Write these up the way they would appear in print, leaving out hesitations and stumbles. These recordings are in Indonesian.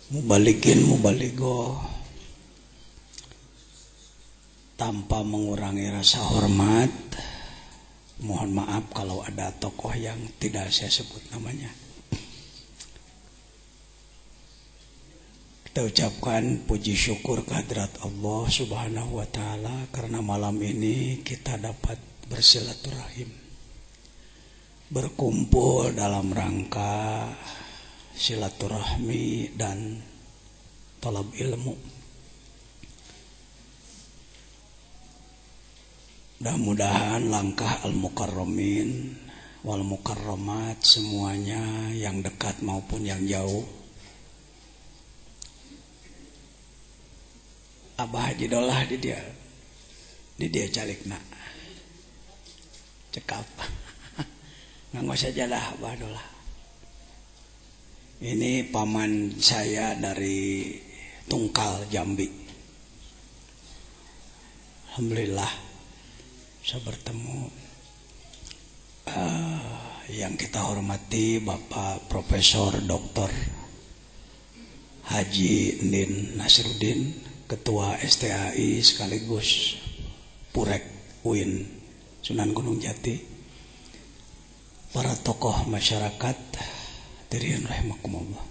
mubalikin mubaligo, tanpa mengurangi rasa hormat. Mohon maaf kalau ada tokoh yang tidak saya sebut namanya. Kita ucapkan puji syukur kehadirat Allah Subhanahu wa Ta'ala karena malam ini kita dapat bersilaturahim, berkumpul dalam rangka silaturahmi dan talab ilmu. Mudah-mudahan langkah al-mukarramin wal mukarramat semuanya yang dekat maupun yang jauh. Abah Haji Dolah di dia calikna cekap nganggo sajalah Abah Dolah. Ini paman saya dari Tungkal Jambi. Alhamdulillah saya bertemu yang kita hormati Bapak Profesor Dr. Haji Nin Nasruddin, Ketua STAI sekaligus Purek UIN Sunan Gunung Jati, para tokoh masyarakat, hadirin rahimakumullah.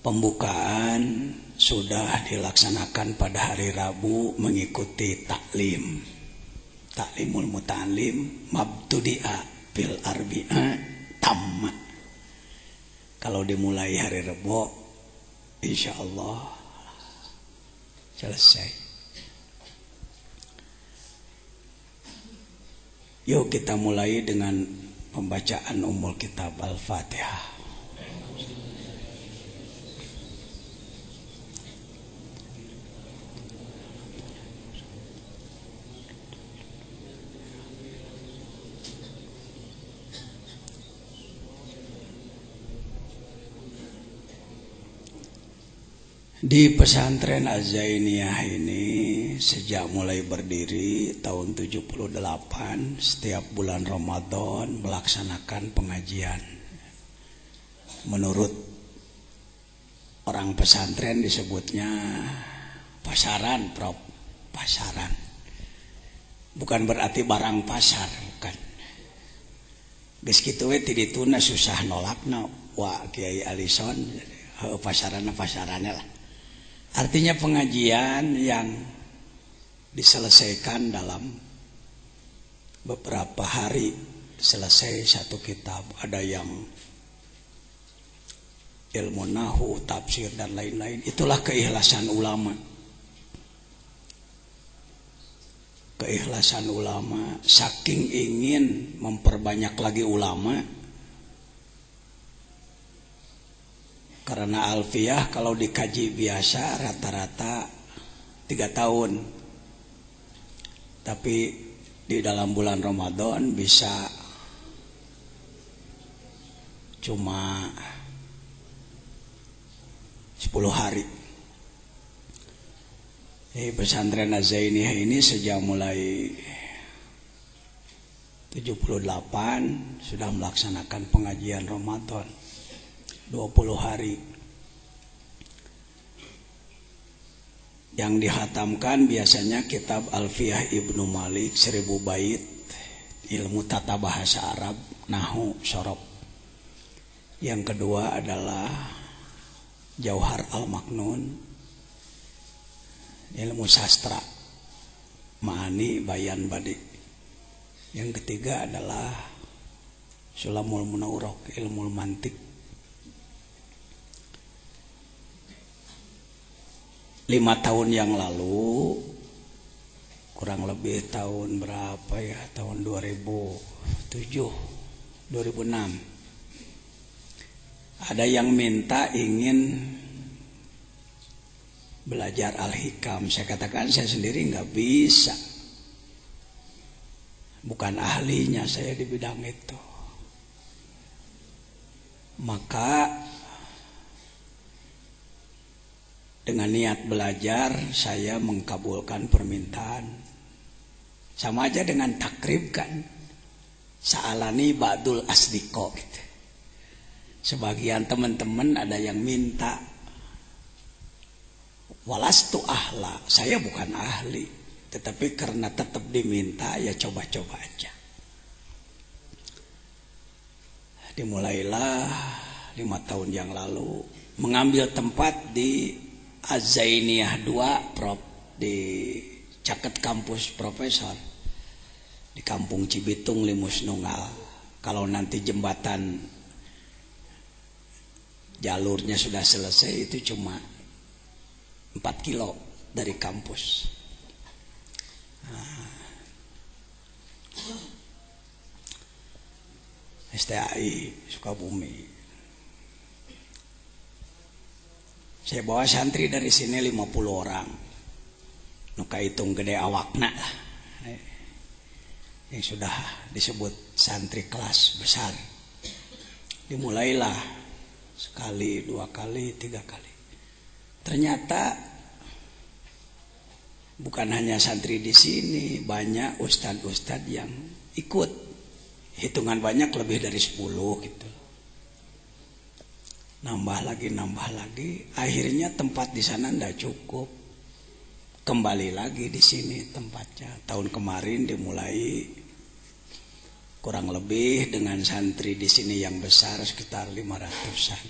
Pembukaan sudah dilaksanakan pada hari Rabu mengikuti taklimul muta'alim mabtudi'a bil arbi'a tamma. Kalau dimulai hari Rabu insyaallah selesai. Yuk kita mulai dengan pembacaan Ummul Kitab Al-Fatihah. Di pesantren Az-Zainiyah ini sejak mulai berdiri tahun 78 setiap bulan Ramadan melaksanakan pengajian. Menurut orang pesantren disebutnya pasaran, Prof. Pasaran. Bukan berarti barang pasar, bukan. Geus kitu we ti dituna susah nolakna wa Kiai Alison pasarannya lah. Artinya pengajian yang diselesaikan dalam beberapa hari selesai satu kitab. Ada yang ilmu nahu, tafsir dan lain-lain. Itulah keikhlasan ulama. Keikhlasan ulama saking ingin memperbanyak lagi ulama. Karena alfiyah kalau dikaji biasa rata-rata 3 tahun. Tapi di dalam bulan Ramadan bisa cuma 10 hari. Pesantren Az-Zainiyah ini sejak mulai 78 sudah melaksanakan pengajian Ramadan 20 hari. Yang dihatamkan biasanya kitab Alfiyah Ibnu Malik 1000 bait, ilmu tata bahasa Arab, nahu, syarab. Yang kedua adalah Jauhar Al-Maknun, ilmu sastra, ma'ani, bayan, badi. Yang ketiga adalah Sulamul Munawwarah, ilmu mantik. 5 tahun yang lalu, kurang lebih tahun berapa ya, tahun 2007, 2006, ada yang minta ingin belajar Al-Hikam. Saya katakan saya sendiri nggak bisa, bukan ahlinya saya di bidang itu. Maka dengan niat belajar saya mengkabulkan permintaan. Sama aja dengan takrib kan. Sa'alani ba'dul asdiqo gitu. Sebagian teman-teman ada yang minta, walastu ahla, saya bukan ahli, tetapi karena tetap diminta ya coba-coba aja. Dimulailah 5 tahun yang lalu mengambil tempat di Az-Zainiyah 2 Prof, di Caket Kampus Profesor di Kampung Cibitung Limus Nunggal. Kalau nanti jembatan jalurnya sudah selesai, itu cuma 4 kilo dari kampus. STAI Sukabumi. Saya bawa santri dari sini 50 orang. Nuka hitung gede awakna lah. Yang sudah disebut santri kelas besar. Dimulailah sekali, 2 kali, 3 kali. Ternyata bukan hanya santri di sini, banyak ustadz-ustadz yang ikut. Hitungan banyak, lebih dari 10 gitu. Nambah lagi. Akhirnya tempat di sana ndak cukup. Kembali lagi di sini tempatnya. Tahun kemarin dimulai kurang lebih dengan santri di sini yang besar sekitar 500-an.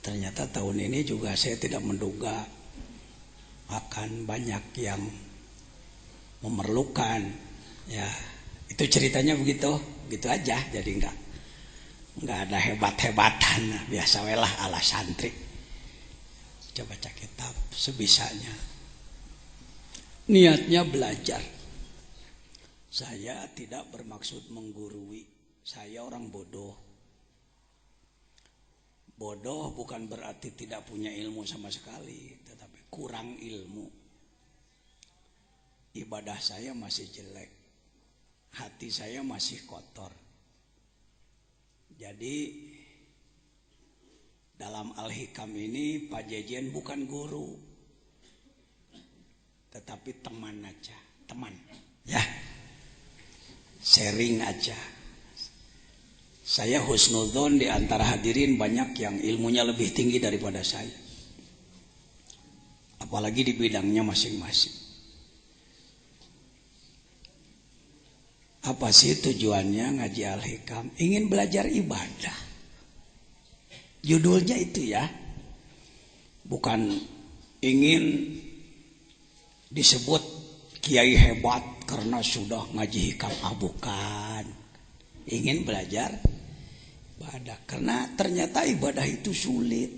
Ternyata tahun ini juga saya tidak menduga akan banyak yang memerlukan. Ya, itu ceritanya begitu aja. Jadi enggak ada hebat-hebatan, biasa welah ala santri. Coba baca kitab sebisanya. Niatnya belajar. Saya tidak bermaksud menggurui. Saya orang bodoh. Bodoh bukan berarti tidak punya ilmu sama sekali, tetapi kurang ilmu. Ibadah saya masih jelek. Hati saya masih kotor. Jadi dalam Al-Hikam ini Pak Jejen bukan guru, tetapi teman aja, teman, ya, sharing aja. Saya husnudzon di antara hadirin banyak yang ilmunya lebih tinggi daripada saya, apalagi di bidangnya masing-masing. Apa sih tujuannya ngaji Al-Hikam? Ingin belajar ibadah. Judulnya itu ya, bukan ingin disebut kiai hebat karena sudah ngaji hikam, bukan. Ingin belajar ibadah karena ternyata ibadah itu sulit.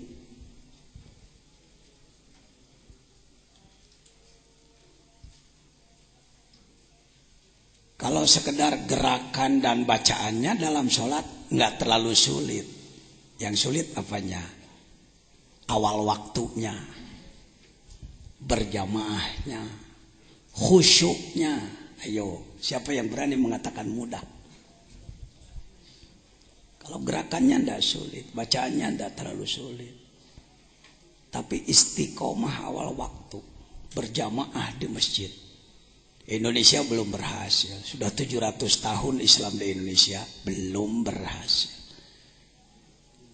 Kalau sekedar gerakan dan bacaannya dalam sholat nggak terlalu sulit. Yang sulit apanya? Awal waktunya, berjamaahnya, khusyuknya. Ayo, siapa yang berani mengatakan mudah? Kalau gerakannya tidak sulit, bacaannya tidak terlalu sulit. Tapi istiqomah awal waktu, berjamaah di masjid. Indonesia belum berhasil. Sudah 700 tahun Islam di Indonesia, belum berhasil.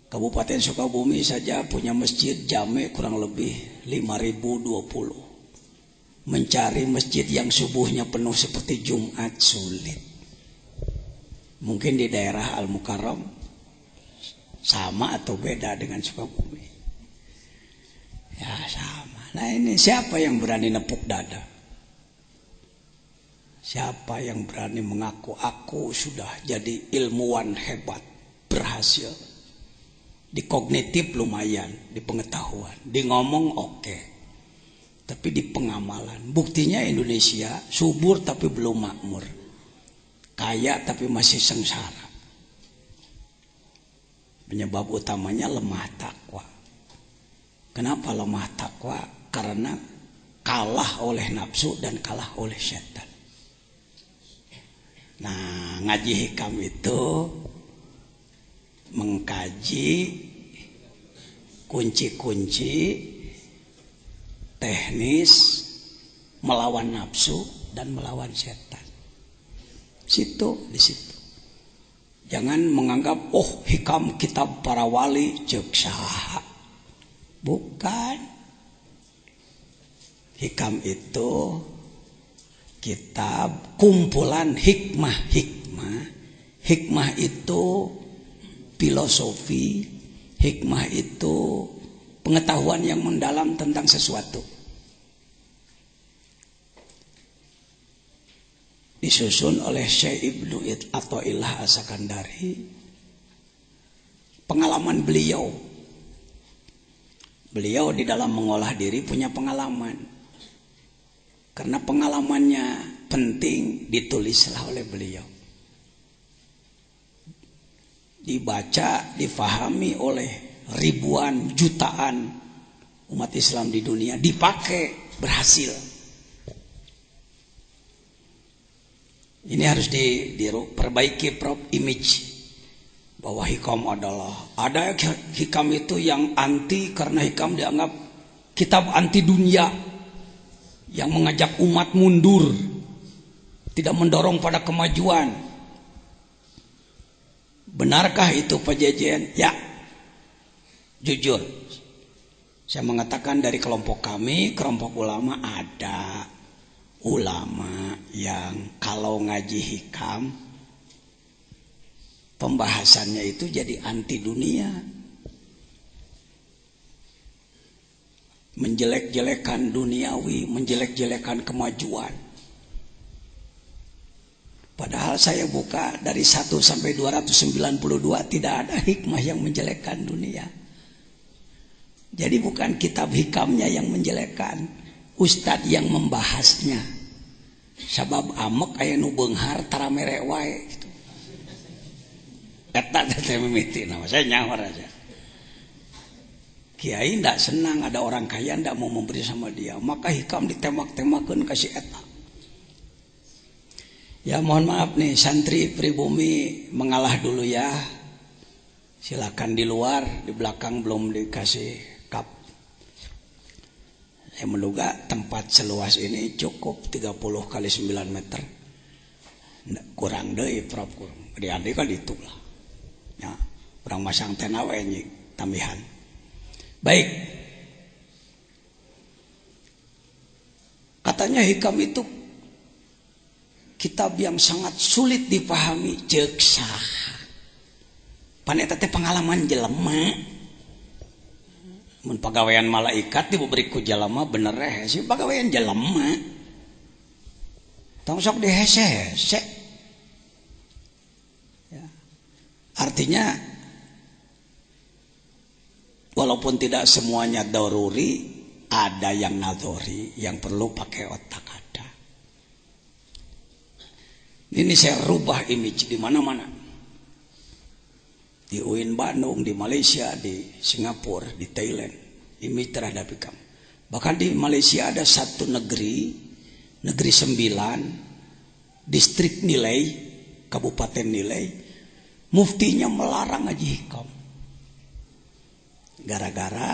Kabupaten Sukabumi saja punya masjid jame kurang lebih 5.020. Mencari masjid yang subuhnya penuh seperti Jumat sulit. Mungkin di daerah Al-Mukarram sama atau beda dengan Sukabumi? Ya sama. Nah ini siapa yang berani nepuk dada? Siapa yang berani mengaku aku sudah jadi ilmuwan hebat, berhasil? Di kognitif lumayan, di pengetahuan, di ngomong oke. Tapi di pengamalan, buktinya Indonesia subur tapi belum makmur, kaya tapi masih sengsara. Penyebab utamanya lemah takwa. Kenapa lemah takwa? Karena kalah oleh nafsu dan kalah oleh setan. Nah, ngaji hikam itu mengkaji kunci-kunci teknis melawan nafsu dan melawan setan. Di situ. Jangan menganggap hikam kitab para wali ceuk saha. Bukan. Hikam itu kitab kumpulan hikmah-hikmah. Hikmah itu filosofi, hikmah itu pengetahuan yang mendalam tentang sesuatu. Disusun oleh Syekh Ibnu Athaillah As-Sakandari. Pengalaman beliau di dalam mengolah diri punya pengalaman. Karena pengalamannya penting, ditulislah oleh beliau. Dibaca, difahami oleh ribuan, jutaan umat Islam di dunia, dipakai, berhasil. Ini harus diperbaiki image bahwa hikam ada hikam itu yang anti karena hikam dianggap kitab anti dunia yang mengajak umat mundur, tidak mendorong pada kemajuan. Benarkah itu Pak Jejen? Ya, jujur saya mengatakan dari kelompok kami, kelompok ulama, ada ulama yang kalau ngaji hikam pembahasannya itu jadi anti dunia, menjelek-jelekan duniawi, menjelek-jelekan kemajuan. Padahal saya buka dari 1 sampai 292 tidak ada hikmah yang menjelekkan dunia. Jadi bukan kitab hikamnya yang menjelekkan, ustadz yang membahasnya. Sabab amek aya nu beunghar tara mere wae gitu. Eta teh mimiti nama saya nyawar aja. Kiai ndak senang ada orang kaya ndak mau memberi sama dia, maka hikam ditembak-tembakeun ka si eta. Ya mohon maaf nih santri pribumi mengalah dulu ya. Silakan di luar, di belakang belum dikasih kap. Saya menduga tempat seluas ini cukup 30 kali 9 meter. Kurang deui prop kurang. Gede kan itu lah. Ya, urang masang tena we nyik tambihan. Baik. Katanya hikam itu kitab yang sangat sulit dipahami, ceuk saha. Pan eta teh pengalaman jelema. Mun pagawean malaikat diberi ku jalema bener sih pagawean jelema. Tong sok dihese-hese. Ya. Artinya walaupun tidak semuanya daruri, ada yang nadhori yang perlu pakai otak ada. Ini saya rubah image di mana-mana. Di UIN Bandung, di Malaysia, di Singapura, di Thailand, image terhadap hikam. Bahkan di Malaysia ada satu negeri 9, distrik Nilai, kabupaten Nilai, muftinya melarang ngaji hikam. Gara-gara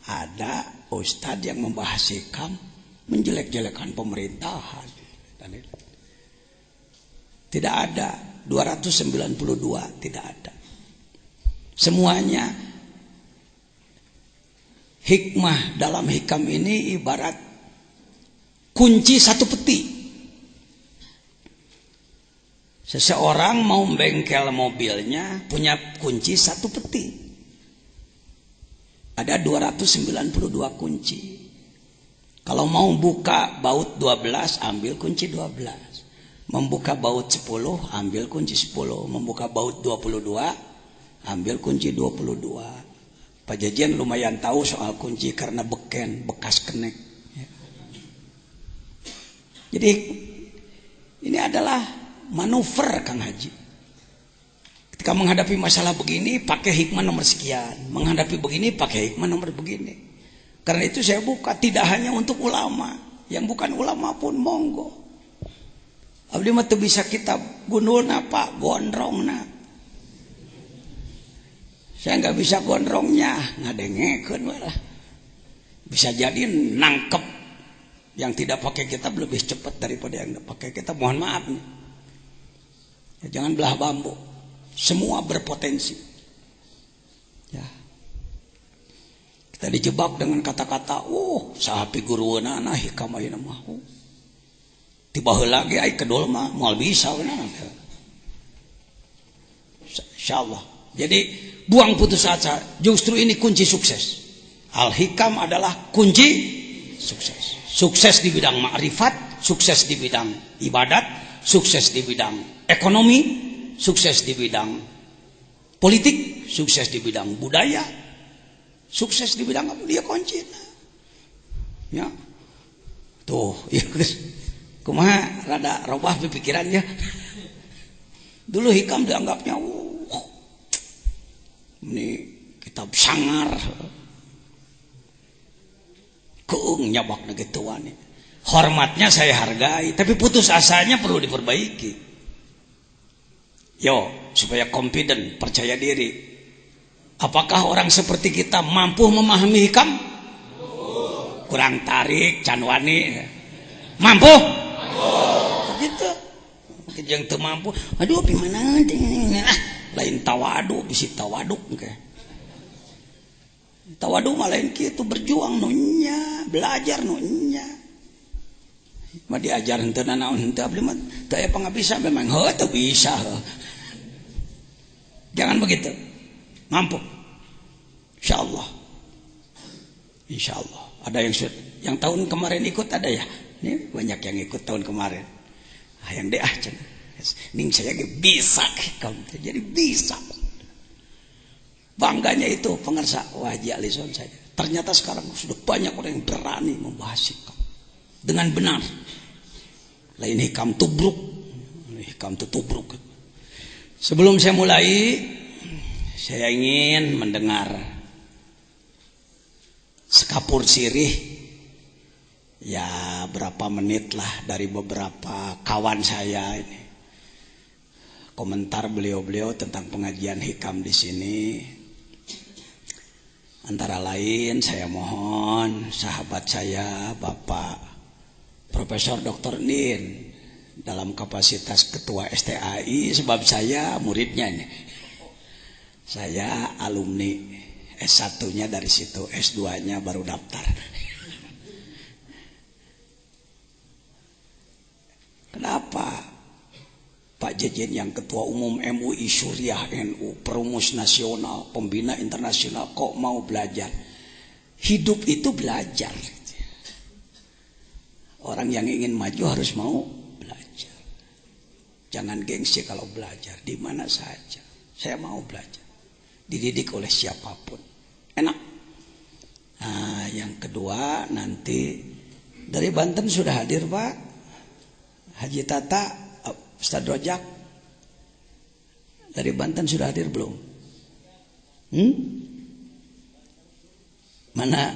ada ustadz yang membahas hikam menjelek-jelekan pemerintahan. Tidak ada 292, tidak ada. Semuanya hikmah dalam hikam ini ibarat kunci satu peti. Seseorang mau bengkel mobilnya punya kunci satu peti. Ada 292 kunci. Kalau mau buka baut 12 ambil kunci 12. Membuka baut 10 ambil kunci 10. Membuka baut 22 ambil kunci 22. Pak Jajan lumayan tahu soal kunci karena beken, bekas kenek. Jadi ini adalah manuver Kang Haji. Ketika menghadapi masalah begini pakai hikmah nomor sekian, menghadapi begini pakai hikmah nomor begini. Karena itu saya buka tidak hanya untuk ulama, yang bukan ulama pun monggo. Abdi mah teu bisa kitab gundulna Pak, gondrongna. Saya nggak bisa gondrongnya, ngadengekeun we lah. Bisa jadi nangkep yang tidak pakai kitab lebih cepat daripada yang pakai kitab. Mohon maaf nih. Ya, jangan belah bambu. Semua berpotensi. Ya. Kita dijebak dengan kata-kata, sahapi guruana nah hikam ayeuna mah. Tiba heula ge ai kedol mah moal bisa benar. Insyaallah. Jadi buang putus asa, justru ini kunci sukses. Al-hikam adalah kunci sukses. Sukses di bidang ma'rifat, sukses di bidang ibadat, sukses di bidang ekonomi, sukses di bidang politik, sukses di bidang budaya, sukses di bidang apa? Dia kunci. Ya. Tuh, ya. Kumaha rada robah pikirannya. Dulu hikam dianggapnya ini kitab sangar. Keung nyabak negituan. Hormatnya saya hargai, tapi putus asanya perlu diperbaiki. Yo, supaya confident, percaya diri. Apakah orang seperti kita mampu memahami hikam? Kurang tarik, canwani. Mampu? Begitu. Yang teu mampu, aduh gimana? Lain tawadu, bisi tawaduk ke. Tawadu mah lain kitu berjuang nunya, belajar nunya. Mah diajar henteu naon henteu abdi mah teu aya pangabisa memang teu bisa. Jangan begitu. Mampu. Insyaallah. Insyaallah. Ada yang tahun kemarin ikut ada ya? Ini banyak yang ikut tahun kemarin. Yang deh cenah. Ning saya bisa hikam, jadi bisa. Bangganya itu pengersa Haji Alison saya. Ternyata sekarang sudah banyak orang yang berani membahas hikam dengan benar. Lain hikam tubruk, hikam tubruk. Sebelum saya mulai, saya ingin mendengar sekapur sirih. Ya berapa menit lah dari beberapa kawan saya ini. Komentar beliau-beliau tentang pengajian hikam di sini. Antara lain saya mohon sahabat saya Bapak Profesor Dr. Nin dalam kapasitas Ketua STAI, sebab saya muridnya nih. Saya alumni S1-nya dari situ, S2-nya baru daftar. Kenapa Pak Jejen yang Ketua Umum MUI Syuriah NU, perumus nasional, pembina internasional kok mau belajar? Hidup itu belajar. Orang yang ingin maju harus mau belajar. Jangan gengsi kalau belajar di mana saja. Saya mau belajar. Dididik oleh siapapun. Enak. Nah, yang kedua nanti dari Banten sudah hadir Pak Haji Tata, Ustaz Rojak. Dari Banten sudah hadir belum? Mana?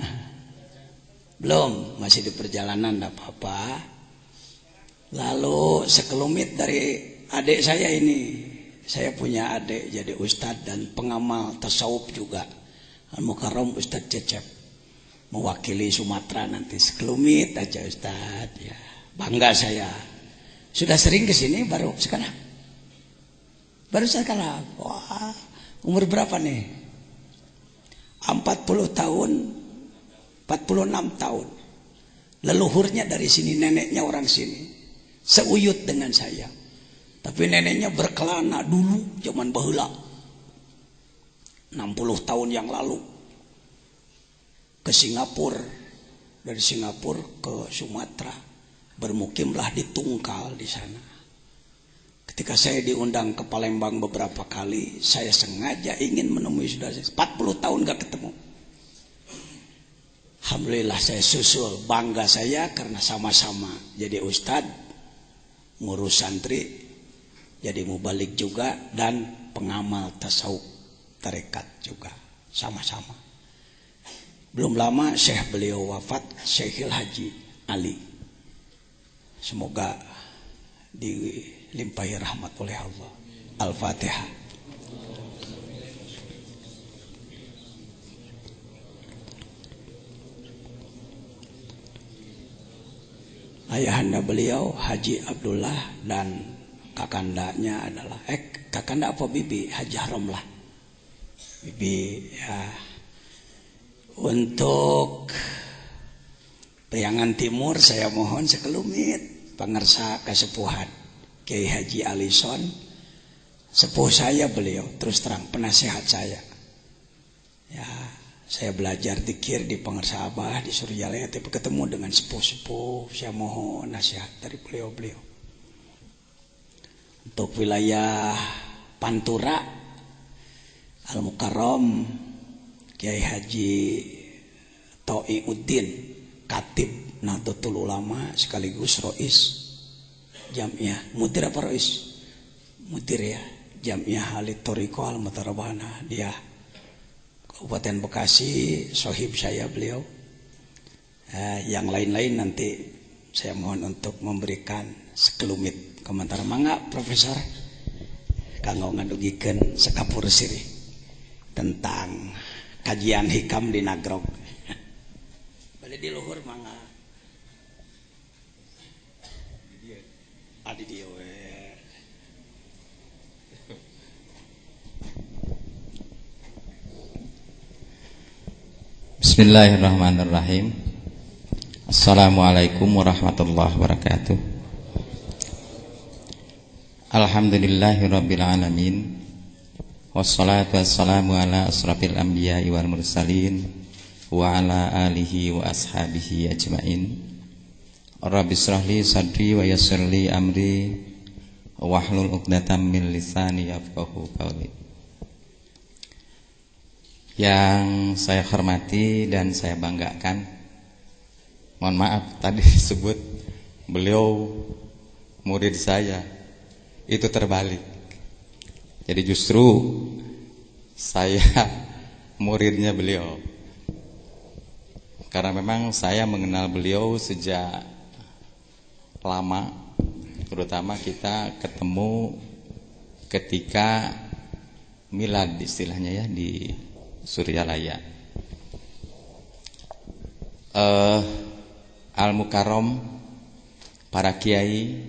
Belum, masih di perjalanan, enggak apa-apa. Lalu sekelumit dari adik saya ini. Saya punya adik jadi ustadz dan pengamal tasawuf juga. Al-Mukarram Ustadz Cecep. Mewakili Sumatera nanti. Sekelumit aja Ustadz. Ya, bangga saya. Sudah sering ke sini baru sekarang? Baru sekarang. Wah, umur berapa nih? 40 tahun, 46 tahun. Leluhurnya dari sini, neneknya orang sini. Seuyut dengan saya. Tapi neneknya berkelana dulu zaman baheula. 60 tahun yang lalu. Ke Singapura. Dari Singapura ke Sumatera. Bermukimlah di Tungkal di sana. Ketika saya diundang ke Palembang beberapa kali, saya sengaja ingin menemui saudara saya. 40 tahun gak ketemu. Alhamdulillah saya susul, bangga saya karena sama-sama jadi ustadz, ngurus santri, jadi mubalik juga, dan pengamal tasawuf tarekat juga, sama-sama. Belum lama Syekh beliau wafat, Syekhil Haji Ali. Semoga dilimpahi rahmat oleh Allah. Al-Fatihah. Ayahanda beliau Haji Abdullah dan kakandanya adalah kakak apa bibi Haji Haram lah bibi ya. Untuk Priangan Timur saya mohon sekelumit pangarsa kasepuhan Kiai Haji Alison, sepuh saya beliau, terus terang penasehat saya. Ya, saya belajar zikir di Pangarsa Abah di Suryalaya, tapi ketemu dengan sepuh-sepuh, saya mohon nasihat dari beliau-beliau. Untuk wilayah Pantura, Al Mukarram, Kiai Haji Tauiuddin, Katib Nahdlatul Ulama sekaligus Rois Jamiah, mudir apa Rois? Mudir ya, Jamiah Halid Toriko Al Mutarabana, dia Kabupaten Bekasi, sohib saya beliau. Yang lain-lain nanti saya mohon untuk memberikan sekelumit komentar. Mangga Profesor kanggo ngadugikeun sekapur sirih tentang kajian hikam di Nagrog. Balik di luhur mangga. Adi dia we. Bismillahirrahmanirrahim. Assalamualaikum warahmatullahi wabarakatuh. Alhamdulillahirabbil alamin. Wassalatu wassalamu ala asrafil anbiya'i wal mursalin wa ala alihi wa ashabihi ajmain. Rabbi shrahli sadri wa yassirli amri wahlul 'uqdatam min lisani yafqahu qawli. Yang saya hormati dan saya banggakan, mohon maaf tadi disebut beliau murid saya, itu terbalik. Jadi justru saya muridnya beliau, karena memang saya mengenal beliau sejak lama, terutama kita ketemu ketika milad istilahnya ya di Suryalaya. Al Mukarram, para kiai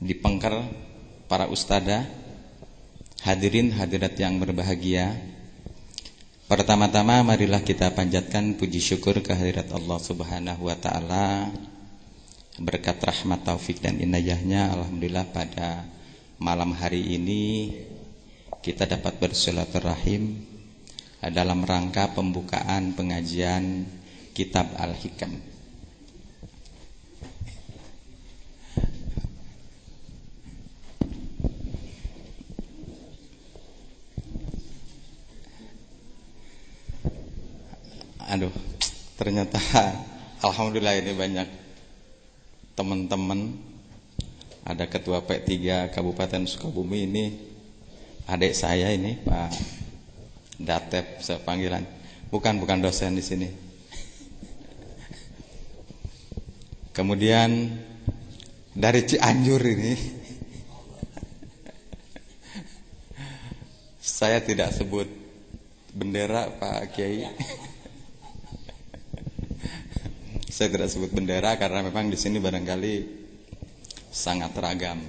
di Pengker, para ustadzah, hadirin hadirat yang berbahagia. Pertama-tama marilah kita panjatkan puji syukur kehadirat Allah Subhanahu wa taala. Berkat rahmat taufik dan inayahnya, alhamdulillah pada malam hari ini kita dapat bersilaturahim dalam rangka pembukaan pengajian Kitab Al-Hikam. Aduh, ternyata alhamdulillah ini banyak teman-teman. Ada ketua P3 Kabupaten Sukabumi, ini adik saya ini Pak Datep sepanggilan. Bukan dosen di sini. Kemudian dari Cianjur ini saya tidak sebut bendera Pak Kiai. Saya tidak sebut bendera karena memang di sini barangkali sangat ragam.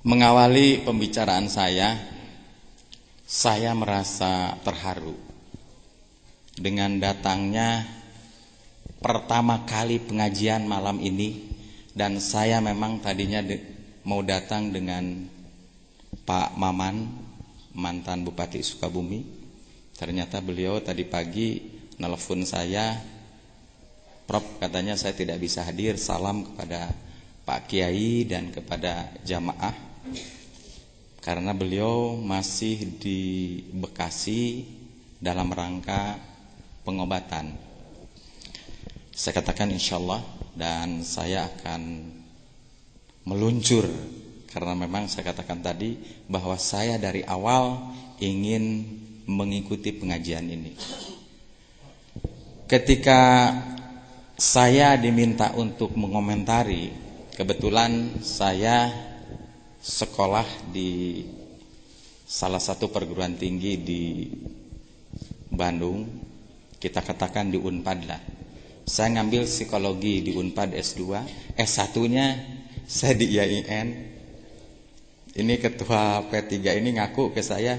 Mengawali pembicaraan saya merasa terharu dengan datangnya pertama kali pengajian malam ini, dan saya memang tadinya mau datang dengan Pak Maman, mantan Bupati Sukabumi. Ternyata beliau tadi pagi nelpon saya, Prof, katanya saya tidak bisa hadir, salam kepada Pak Kiai dan kepada jamaah, karena beliau masih di Bekasi dalam rangka pengobatan. Saya katakan insyaallah, dan saya akan meluncur, karena memang saya katakan tadi bahwa saya dari awal ingin mengikuti pengajian ini. Ketika saya diminta untuk mengomentari, kebetulan saya sekolah di salah satu perguruan tinggi di Bandung, kita katakan di Unpad lah. Saya ngambil psikologi di Unpad S2, S1-nya saya di IAIN. Ini ketua P3 ini ngaku ke saya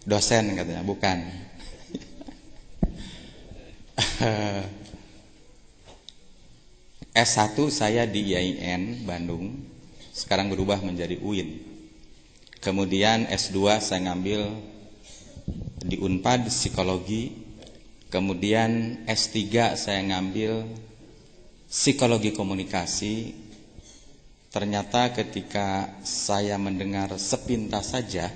dosen katanya, bukan. S1 saya di IAIN Bandung, sekarang berubah menjadi UIN. Kemudian S2 saya ngambil di Unpad psikologi. Kemudian S3 saya ngambil psikologi komunikasi. Ternyata ketika saya mendengar sepintas saja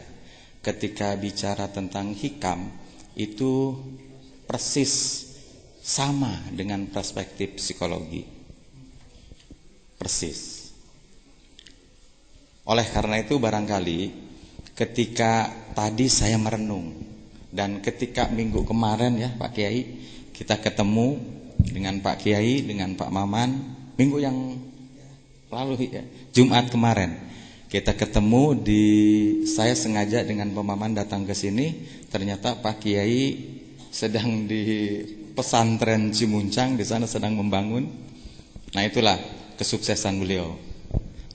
ketika bicara tentang hikam, itu persis sama dengan perspektif psikologi. Persis. Oleh karena itu barangkali ketika tadi saya merenung, dan ketika minggu kemarin ya Pak Kiai, kita ketemu dengan Pak Kiai, dengan Pak Maman, minggu yang lalu ya, Jumat kemarin kita ketemu saya sengaja dengan Pak Maman datang ke sini, ternyata Pak Kiai sedang di pesantren Cimuncang, di sana sedang membangun. Nah itulah kesuksesan beliau,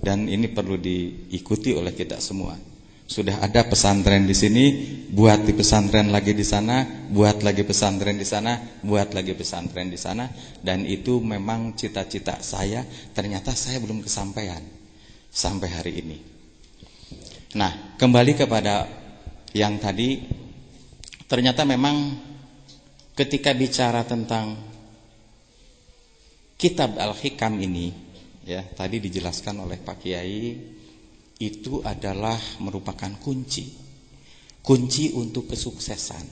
dan ini perlu diikuti oleh kita semua. Sudah ada pesantren di sini, buat di pesantren lagi di sana, buat lagi pesantren di sana, buat lagi pesantren di sana, dan itu memang cita-cita saya. Ternyata saya belum kesampaian sampai hari ini. Nah, kembali kepada yang tadi, ternyata memang ketika bicara tentang kitab Al-Hikam ini, ya tadi dijelaskan oleh Pak Kiai, itu adalah merupakan kunci untuk kesuksesan.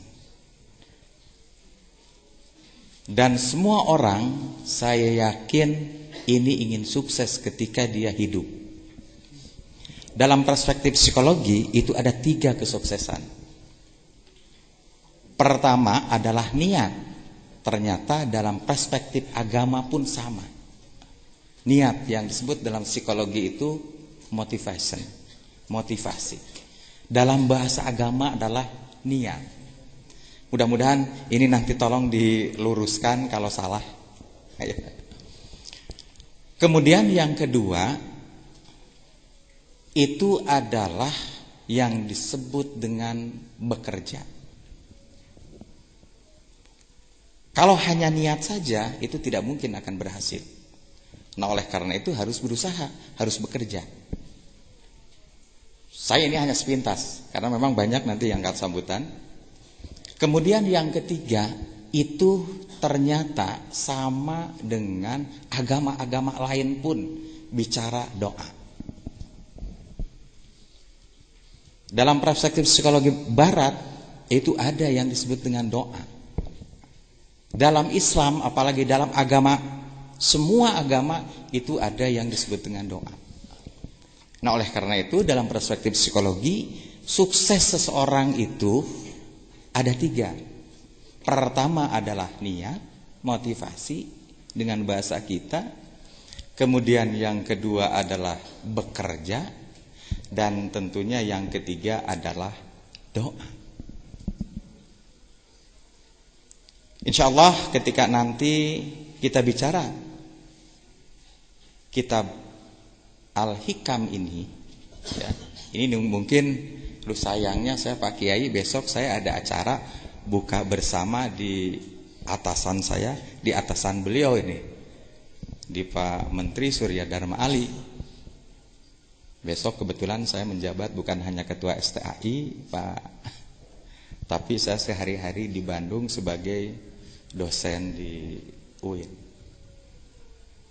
Dan semua orang, saya yakin ini ingin sukses ketika dia hidup. Dalam perspektif psikologi itu ada 3 kesuksesan. Pertama adalah niat. Ternyata dalam perspektif agama pun sama. Niat yang disebut dalam psikologi itu motivasi. Dalam bahasa agama adalah niat. Mudah-mudahan ini nanti tolong diluruskan kalau salah. Kemudian yang kedua itu adalah yang disebut dengan bekerja. Kalau hanya niat saja itu tidak mungkin akan berhasil. Nah oleh karena itu harus berusaha, harus bekerja. Saya ini hanya sepintas, karena memang banyak nanti yang angkat sambutan. Kemudian yang ketiga, itu ternyata sama dengan agama-agama lain pun bicara doa. Dalam perspektif psikologi barat, itu ada yang disebut dengan doa. Dalam Islam, apalagi dalam agama, semua agama itu ada yang disebut dengan doa. Nah oleh karena itu dalam perspektif psikologi, sukses seseorang itu ada 3. Pertama adalah niat, motivasi dengan bahasa kita. Kemudian yang kedua adalah bekerja. Dan tentunya yang ketiga adalah doa. Insya Allah ketika nanti kita bicara kitab Al-Hikam ini, ya, ini mungkin lu sayangnya saya Pak Kiai besok saya ada acara buka bersama di atasan saya, di atasan beliau ini, di Pak Menteri Surya Dharma Ali. Besok kebetulan saya menjabat bukan hanya ketua STAI Pak, tapi saya sehari-hari di Bandung sebagai dosen di UIN.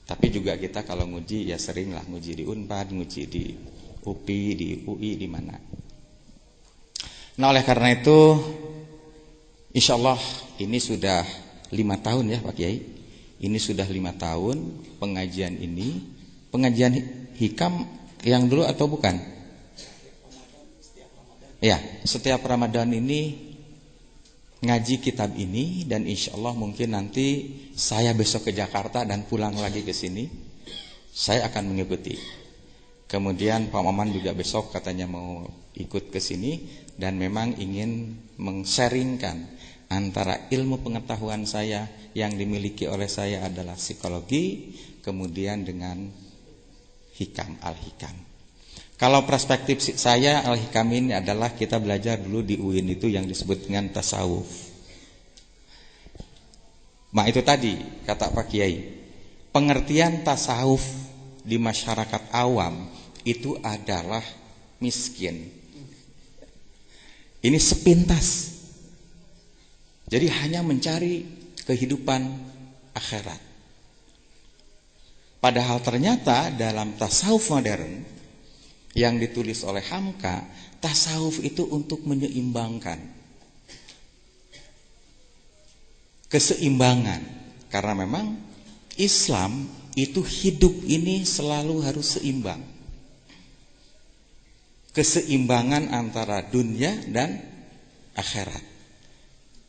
Tapi juga kita kalau nguji ya sering lah nguji di Unpad, nguji di UPI, di UI, di mana. Nah oleh karena itu insya Allah ini sudah 5 tahun ya Pak Kiai. Ini sudah 5 tahun pengajian ini. Pengajian hikam yang dulu atau bukan? Ya, setiap Ramadan ini ngaji kitab ini, dan insya Allah mungkin nanti saya besok ke Jakarta dan pulang lagi ke sini, saya akan mengikuti. Kemudian Pak Maman juga besok katanya mau ikut ke sini dan memang ingin meng-sharingkan antara ilmu pengetahuan saya yang dimiliki oleh saya adalah psikologi, kemudian dengan hikam, al-hikam. Kalau perspektif saya, kami ini adalah kita belajar dulu di UIN itu yang disebut dengan tasawuf. Itu tadi kata Pak Kiai, pengertian tasawuf di masyarakat awam itu adalah miskin. Ini sepintas. Jadi hanya mencari kehidupan akhirat. Padahal ternyata dalam tasawuf modern yang ditulis oleh Hamka, tasawuf itu untuk menyeimbangkan keseimbangan. Karena memang Islam itu hidup ini selalu harus seimbang. Keseimbangan antara dunia dan akhirat.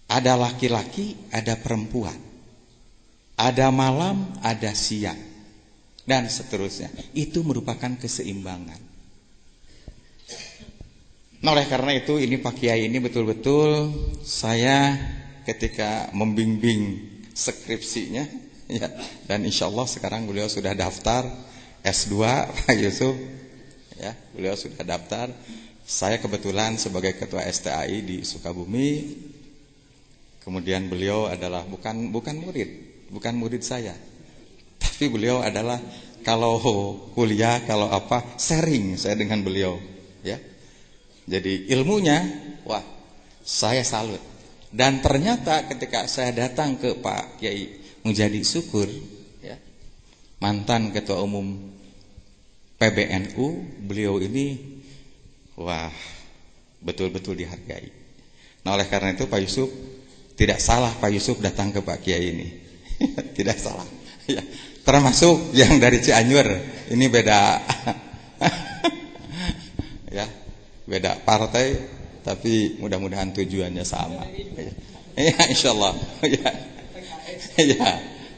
Ada laki-laki, ada perempuan. Ada malam, ada siang. Dan seterusnya. Itu merupakan keseimbangan. Nah, oleh karena itu ini Pak Kiai ini betul-betul saya ketika membimbing skripsinya ya, dan insya Allah sekarang beliau sudah daftar S2 Pak Yusuf ya, beliau sudah daftar. Saya kebetulan sebagai ketua STAI di Sukabumi. Kemudian beliau adalah bukan murid saya. Tapi beliau adalah kalau kuliah, kalau apa, sharing saya dengan beliau ya. Jadi ilmunya, wah, saya salut. Dan ternyata ketika saya datang ke Pak Kiai Mujadi Syukur ya, mantan ketua umum PBNU, beliau ini wah, betul-betul dihargai. Nah, oleh karena itu Pak Yusuf, tidak salah Pak Yusuf datang ke Pak Kiai ini. Tidak salah ya. Termasuk yang dari Cianjur, ini beda ya, beda partai, tapi mudah-mudahan tujuannya sama. Ya, insyaallah.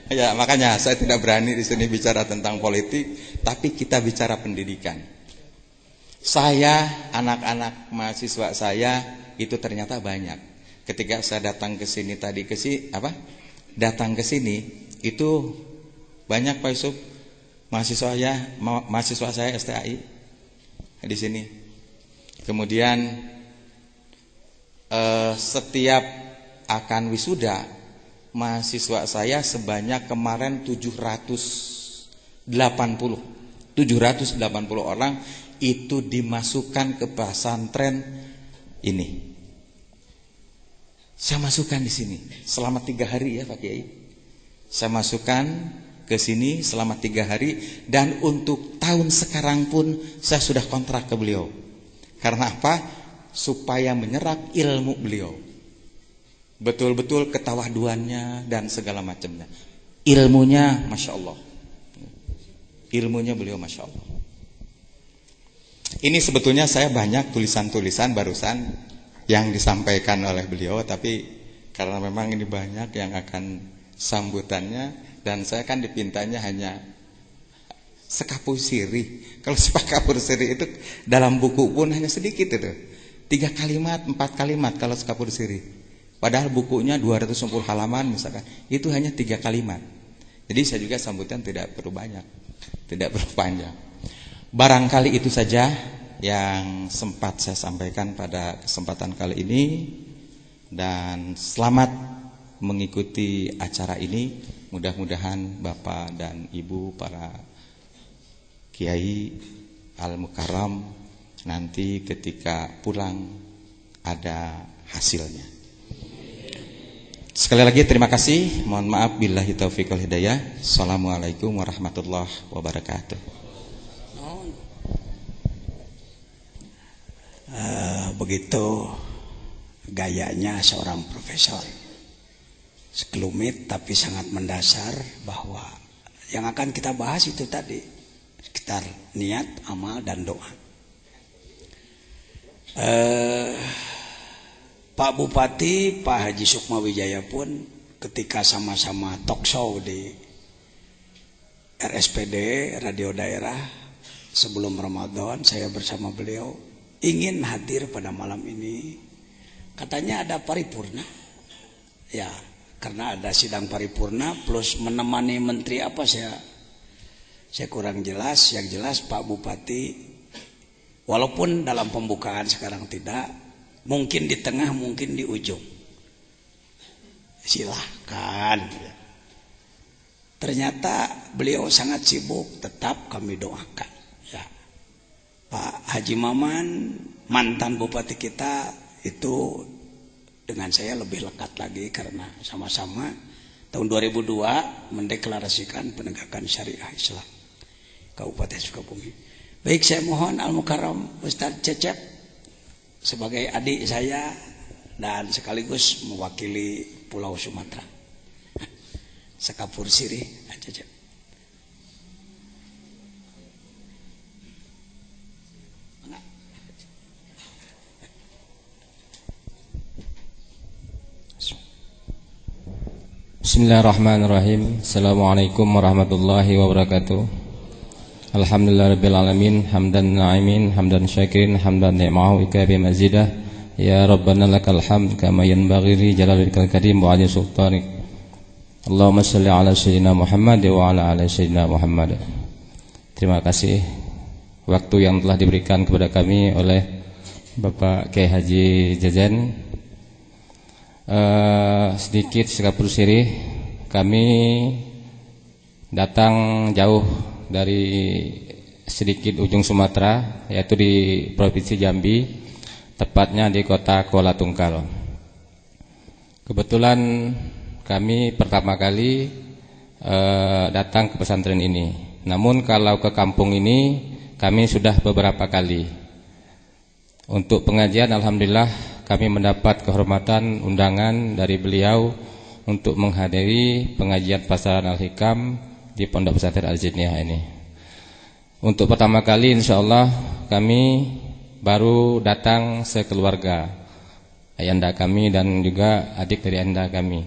Ya, makanya saya tidak berani di sini bicara tentang politik, tapi kita bicara pendidikan. Saya, anak-anak mahasiswa saya itu ternyata banyak. Ketika saya datang ke sini datang ke sini itu banyak Pak Yusuf mahasiswa saya STAI di sini. Kemudian setiap akan wisuda mahasiswa saya sebanyak kemarin 780 orang itu dimasukkan ke pesantren ini. Saya masukkan di sini selama 3 hari ya Pak Kiai. Saya masukkan ke sini selama 3 hari, dan untuk tahun sekarang pun saya sudah kontrak ke beliau. Karena apa? Supaya menyerap ilmu beliau. Betul-betul ketawaduannya dan segala macamnya. Ilmunya Masya Allah. Ilmunya beliau Masya Allah. Ini sebetulnya saya banyak tulisan-tulisan barusan yang disampaikan oleh beliau, tapi karena memang ini banyak yang akan sambutannya, dan saya kan dipintanya hanya sekapur sirih. Kalau sekapur sirih itu dalam buku pun hanya sedikit itu. 3 kalimat, 4 kalimat kalau sekapur sirih. Padahal bukunya 210 halaman misalkan. Itu hanya 3 kalimat. Jadi saya juga sambutan tidak perlu banyak. Tidak perlu panjang. Barangkali itu saja yang sempat saya sampaikan pada kesempatan kali ini. Dan selamat mengikuti acara ini. Mudah-mudahan Bapak dan Ibu para Kiai Al-Mukarram nanti ketika pulang ada hasilnya. Sekali lagi terima kasih. Mohon maaf billahi taufiq wal hidayah. Assalamualaikum warahmatullahi wabarakatuh. Begitu gayanya seorang profesor. Sekelumit tapi sangat mendasar, bahwa yang akan kita bahas itu tadi sekitar niat, amal, dan doa. Pak Bupati, Pak Haji Sukma Wijaya pun ketika sama-sama talk show di RSPD Radio Daerah sebelum Ramadan, saya bersama beliau ingin hadir pada malam ini. Katanya ada paripurna. Ya, karena ada sidang paripurna plus menemani menteri apa saya kurang jelas. Yang jelas Pak Bupati Walaupun dalam pembukaan sekarang tidak, mungkin di tengah, mungkin di ujung. Silahkan. Ternyata beliau sangat sibuk, tetap kami doakan. Ya. Pak Haji Maman, mantan bupati kita, itu dengan saya lebih lekat lagi karena sama-sama tahun 2002 mendeklarasikan penegakan syariah Islam Kabupaten Sukabumi. Baik, saya mohon Al-Mukarram Ustadz Cecep sebagai adik saya dan sekaligus mewakili Pulau Sumatera. Sekapur sirih Cecep. Bismillahirrahmanirrahim. Assalamualaikum warahmatullahi wabarakatuh. Alhamdulillahirabbil alamin, hamdan na'imin, hamdan syakirin, hamdan ni'mahu ikabi mazidah. Ya Rabbana lakal hamd kama yanbaghi li jalalikal karim wa 'azimi sultanik. Allahumma shalli ala sayyidina Muhammad wa ala ali sayyidina Muhammad. Terima kasih waktu yang telah diberikan kepada kami oleh Bapak Kiai Haji Jajan. Sedikit sekapur sirih, kami datang jauh dari sedikit ujung Sumatera, yaitu di Provinsi Jambi, tepatnya di kota Kuala Tungkal. Kebetulan kami pertama kali datang ke pesantren ini. Namun kalau ke kampung ini kami sudah beberapa kali. Untuk pengajian, alhamdulillah kami mendapat kehormatan undangan dari beliau untuk menghadiri pengajian Pasaran Al-Hikam di Pondok Pesantren Al-Jiniyah ini. Untuk pertama kali insyaallah kami baru datang sekeluarga, ayahanda kami dan juga adik dari ayahanda kami.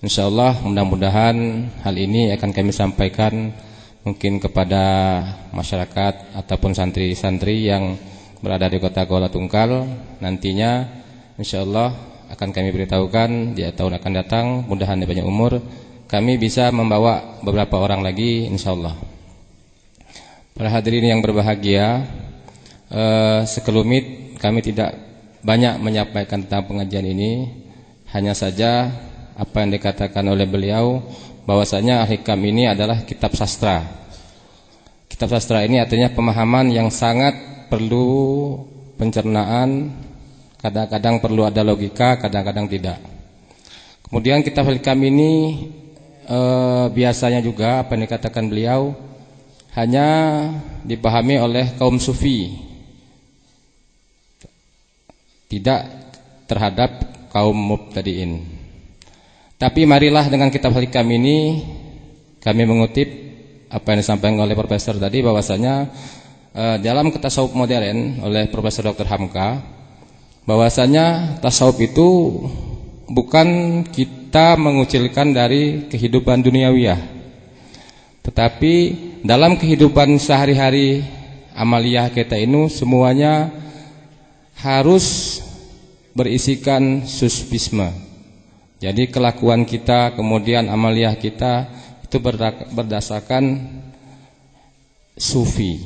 Insyaallah mudah-mudahan hal ini akan kami sampaikan mungkin kepada masyarakat ataupun santri-santri yang berada di kota Kuala Tungkal. Nantinya insyaallah akan kami beritahukan di tahun akan datang, mudah-mudahan di banyak umur kami bisa membawa beberapa orang lagi insyaallah. Para hadirin yang berbahagia, sekelumit kami tidak banyak menyampaikan tentang pengajian ini. Hanya saja apa yang dikatakan oleh beliau bahwasanya Al-Hikam ini adalah kitab sastra. Kitab sastra ini artinya pemahaman yang sangat perlu pencernaan, kadang-kadang perlu ada logika, kadang-kadang tidak. Kemudian kitab Al-Hikam ini biasanya juga apa yang dikatakan beliau hanya dipahami oleh kaum sufi, tidak terhadap kaum mubtadiin. Tapi marilah dengan kitab Al-Hikam ini kami mengutip apa yang disampaikan oleh Profesor tadi, bahwasanya dalam tasawuf modern oleh Profesor Dr. Hamka, bahwasanya tasawuf itu bukan kita mengucilkan dari kehidupan duniawiyah, tetapi dalam kehidupan sehari-hari amaliyah kita ini semuanya harus berisikan susfisme. Jadi kelakuan kita, kemudian amaliyah kita itu berdasarkan sufi.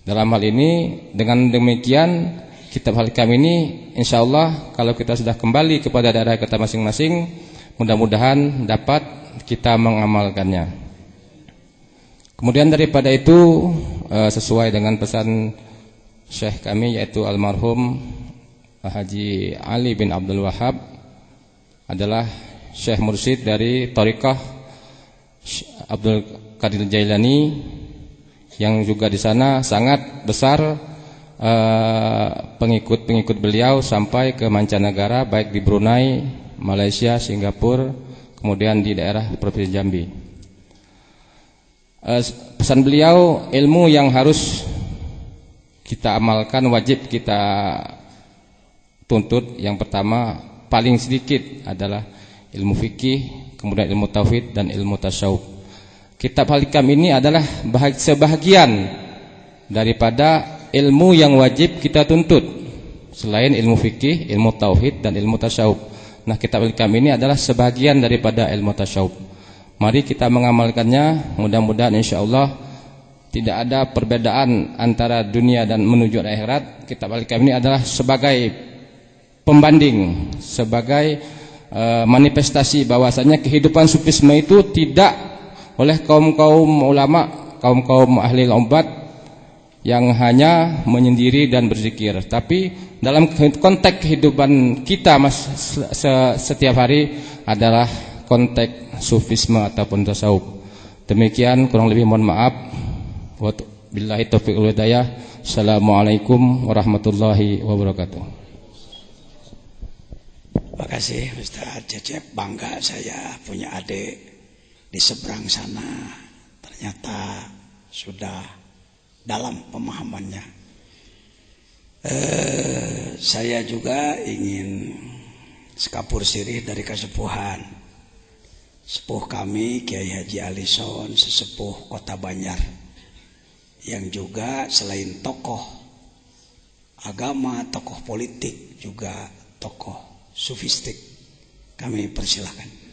Dalam hal ini dengan demikian kitab Al-Hikam ini insyaallah kalau kita sudah kembali kepada daerah kita masing-masing, mudah-mudahan dapat kita mengamalkannya. Kemudian daripada itu sesuai dengan pesan Syekh kami yaitu almarhum Haji Ali bin Abdul Wahab adalah Syekh Mursyid dari Thariqah Abdul Qadir Jailani, yang juga di sana sangat besar pengikut-pengikut beliau sampai ke mancanegara, baik di Brunei, Malaysia, Singapura, kemudian di daerah Provinsi Jambi. Pesan beliau, ilmu yang harus kita amalkan, wajib kita tuntut, yang pertama paling sedikit adalah ilmu fikih, kemudian ilmu tauhid dan ilmu tasawuf. Kitab Al-Hikam ini adalah sebahagian daripada ilmu yang wajib kita tuntut selain ilmu fikih, ilmu tauhid dan ilmu tasawuf. Nah, kitab Al-Hikam ini adalah sebagian daripada ilmu tasawuf. Mari kita mengamalkannya, mudah-mudahan insyaallah tidak ada perbedaan antara dunia dan menuju akhirat. Kitab Al-Hikam ini adalah sebagai pembanding, sebagai manifestasi bahwasanya kehidupan sufisme itu tidak oleh kaum-kaum ulama, kaum-kaum ahli obat yang hanya menyendiri dan berzikir, tapi dalam konteks kehidupan kita setiap hari adalah konteks sufisme ataupun tasawuf. Demikian, kurang lebih mohon maaf. Wabillahi taufiq wal hidayah. Assalamualaikum warahmatullahi wabarakatuh. Terima kasih Ustaz Cecep. Bangga saya punya adik di seberang sana. Ternyata sudah dalam pemahamannya. Saya juga ingin sekapur sirih dari kesepuhan. Sepuh kami Kiai Haji Alison, sesepuh Kota Banjar, yang juga selain tokoh agama, tokoh politik, juga tokoh sufistik. Kami persilahkan.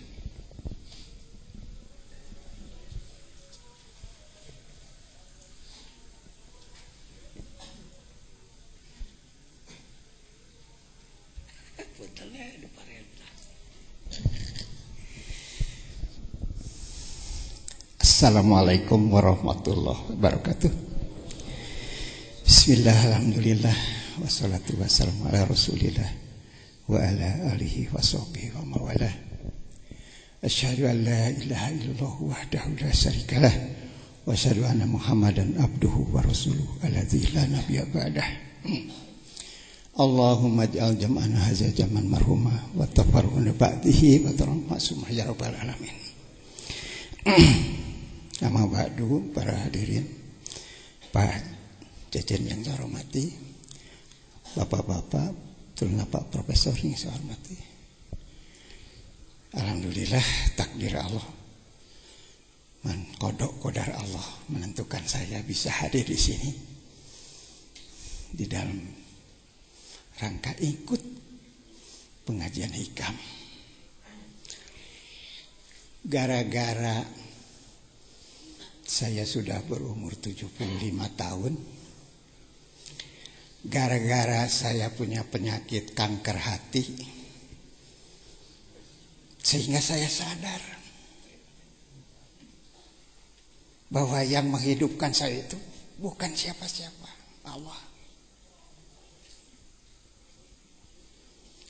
Assalamualaikum warahmatullahi wabarakatuh. Bismillah, alhamdulillah, wassalatu wassalamu ala rasulillah wa ala alihi wa sahbihi wa mawalah. Asyhadu an la ilaha illallah wahdahu la syarikalah wa asyhadu anna Muhammadan abduhu wa rasuluhu alladzi la nabiyya ba'dah. Allahumma ij'al jam'ana hadza jam'an marhuma wa tafarruqna ba'dihi wa tarham ma'sumah ya rabbal alamin. Nama ba'du, para hadirin, Pak Cecen yang saya hormati, Bapak-bapak, terutama Pak Profesor yang saya hormati. Alhamdulillah, takdir Allah, kodar Allah menentukan saya bisa hadir di sini di dalam rangka ikut pengajian hikam. Gara-gara saya sudah berumur 75 tahun, gara-gara saya punya penyakit kanker hati, sehingga saya sadar bahwa yang menghidupkan saya itu bukan siapa-siapa, Allah.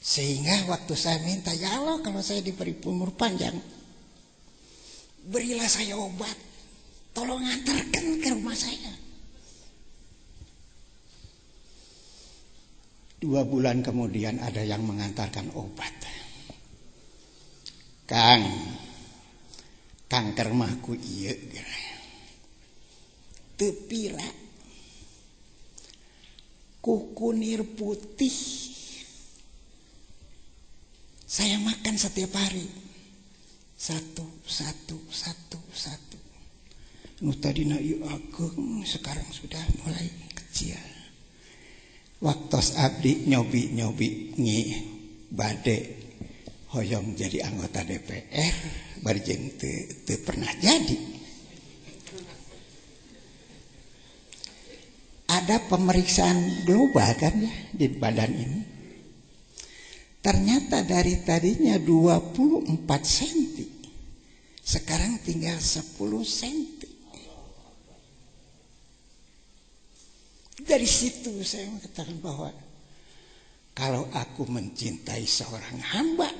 Sehingga waktu saya minta, ya Allah, kalau saya diberi umur panjang, berilah saya obat, tolong antarkan ke rumah saya. 2 bulan kemudian ada yang mengantarkan obat. Kang, kanker mahku iya, tepila, kukunir putih, saya makan setiap hari, satu. Tadina ieu ageng, sekarang sudah mulai kecil. Waktos abdi nyobi nyi bade hoyong jadi anggota DPR, barjeng teu pernah jadi. Ada pemeriksaan global kan ya di badan ini. Ternyata dari tadinya 24 cm, sekarang tinggal 10 cm. Dari situ saya mengatakan bahwa kalau aku mencintai seorang hamba,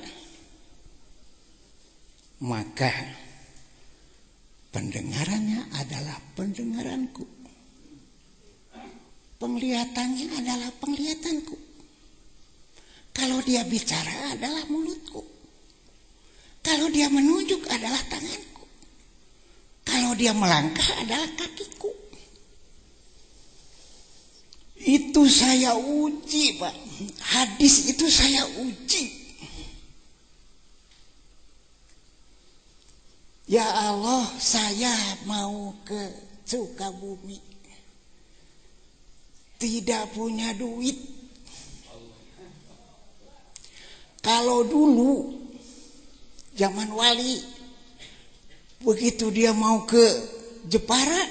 maka pendengarannya adalah pendengaranku, penglihatannya adalah penglihatanku, kalau dia bicara adalah mulutku, kalau dia menunjuk adalah tanganku, kalau dia melangkah adalah kakiku. Itu saya uji, Pak. Hadis itu saya uji. Ya Allah, saya mau ke Sukabumi, tidak punya duit. Kalau dulu zaman wali, begitu dia mau ke Jepara,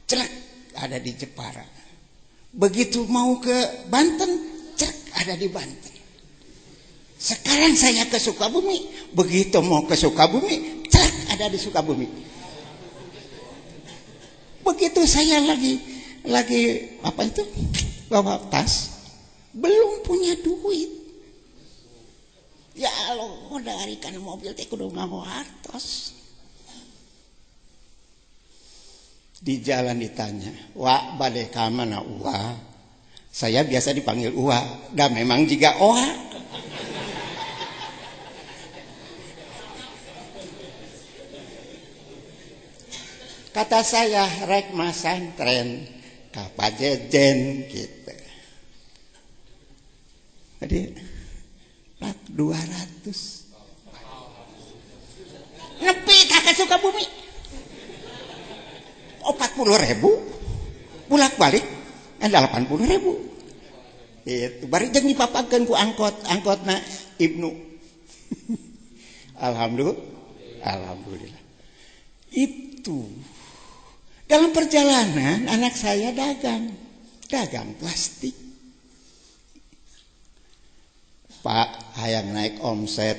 celak ada di Jepara. Begitu mau ke Banten, celak ada di Banten. Sekarang saya ke Sukabumi, begitu mau ke Sukabumi, celak ada di Sukabumi. Begitu saya lagi apa itu? Bawa tas, belum punya duit. Ya Allah, dari kan mobil teh kudu ngaho hartos. Di jalan ditanya, "Wak, bade ka mana Uwa?" Saya biasa dipanggil Uwa, dan memang juga Oha. Kata saya, rek masantren ka Pajejen gitu. Jadi plat 200. Nepi ka Sukabumi. 40.000 bolak-balik 80.000. Itu bari jeung dipapakeun ku angkotna Ibnu. Alhamdulillah. Itu dalam perjalanan anak saya dagang plastik. Pak, hayang naik omset.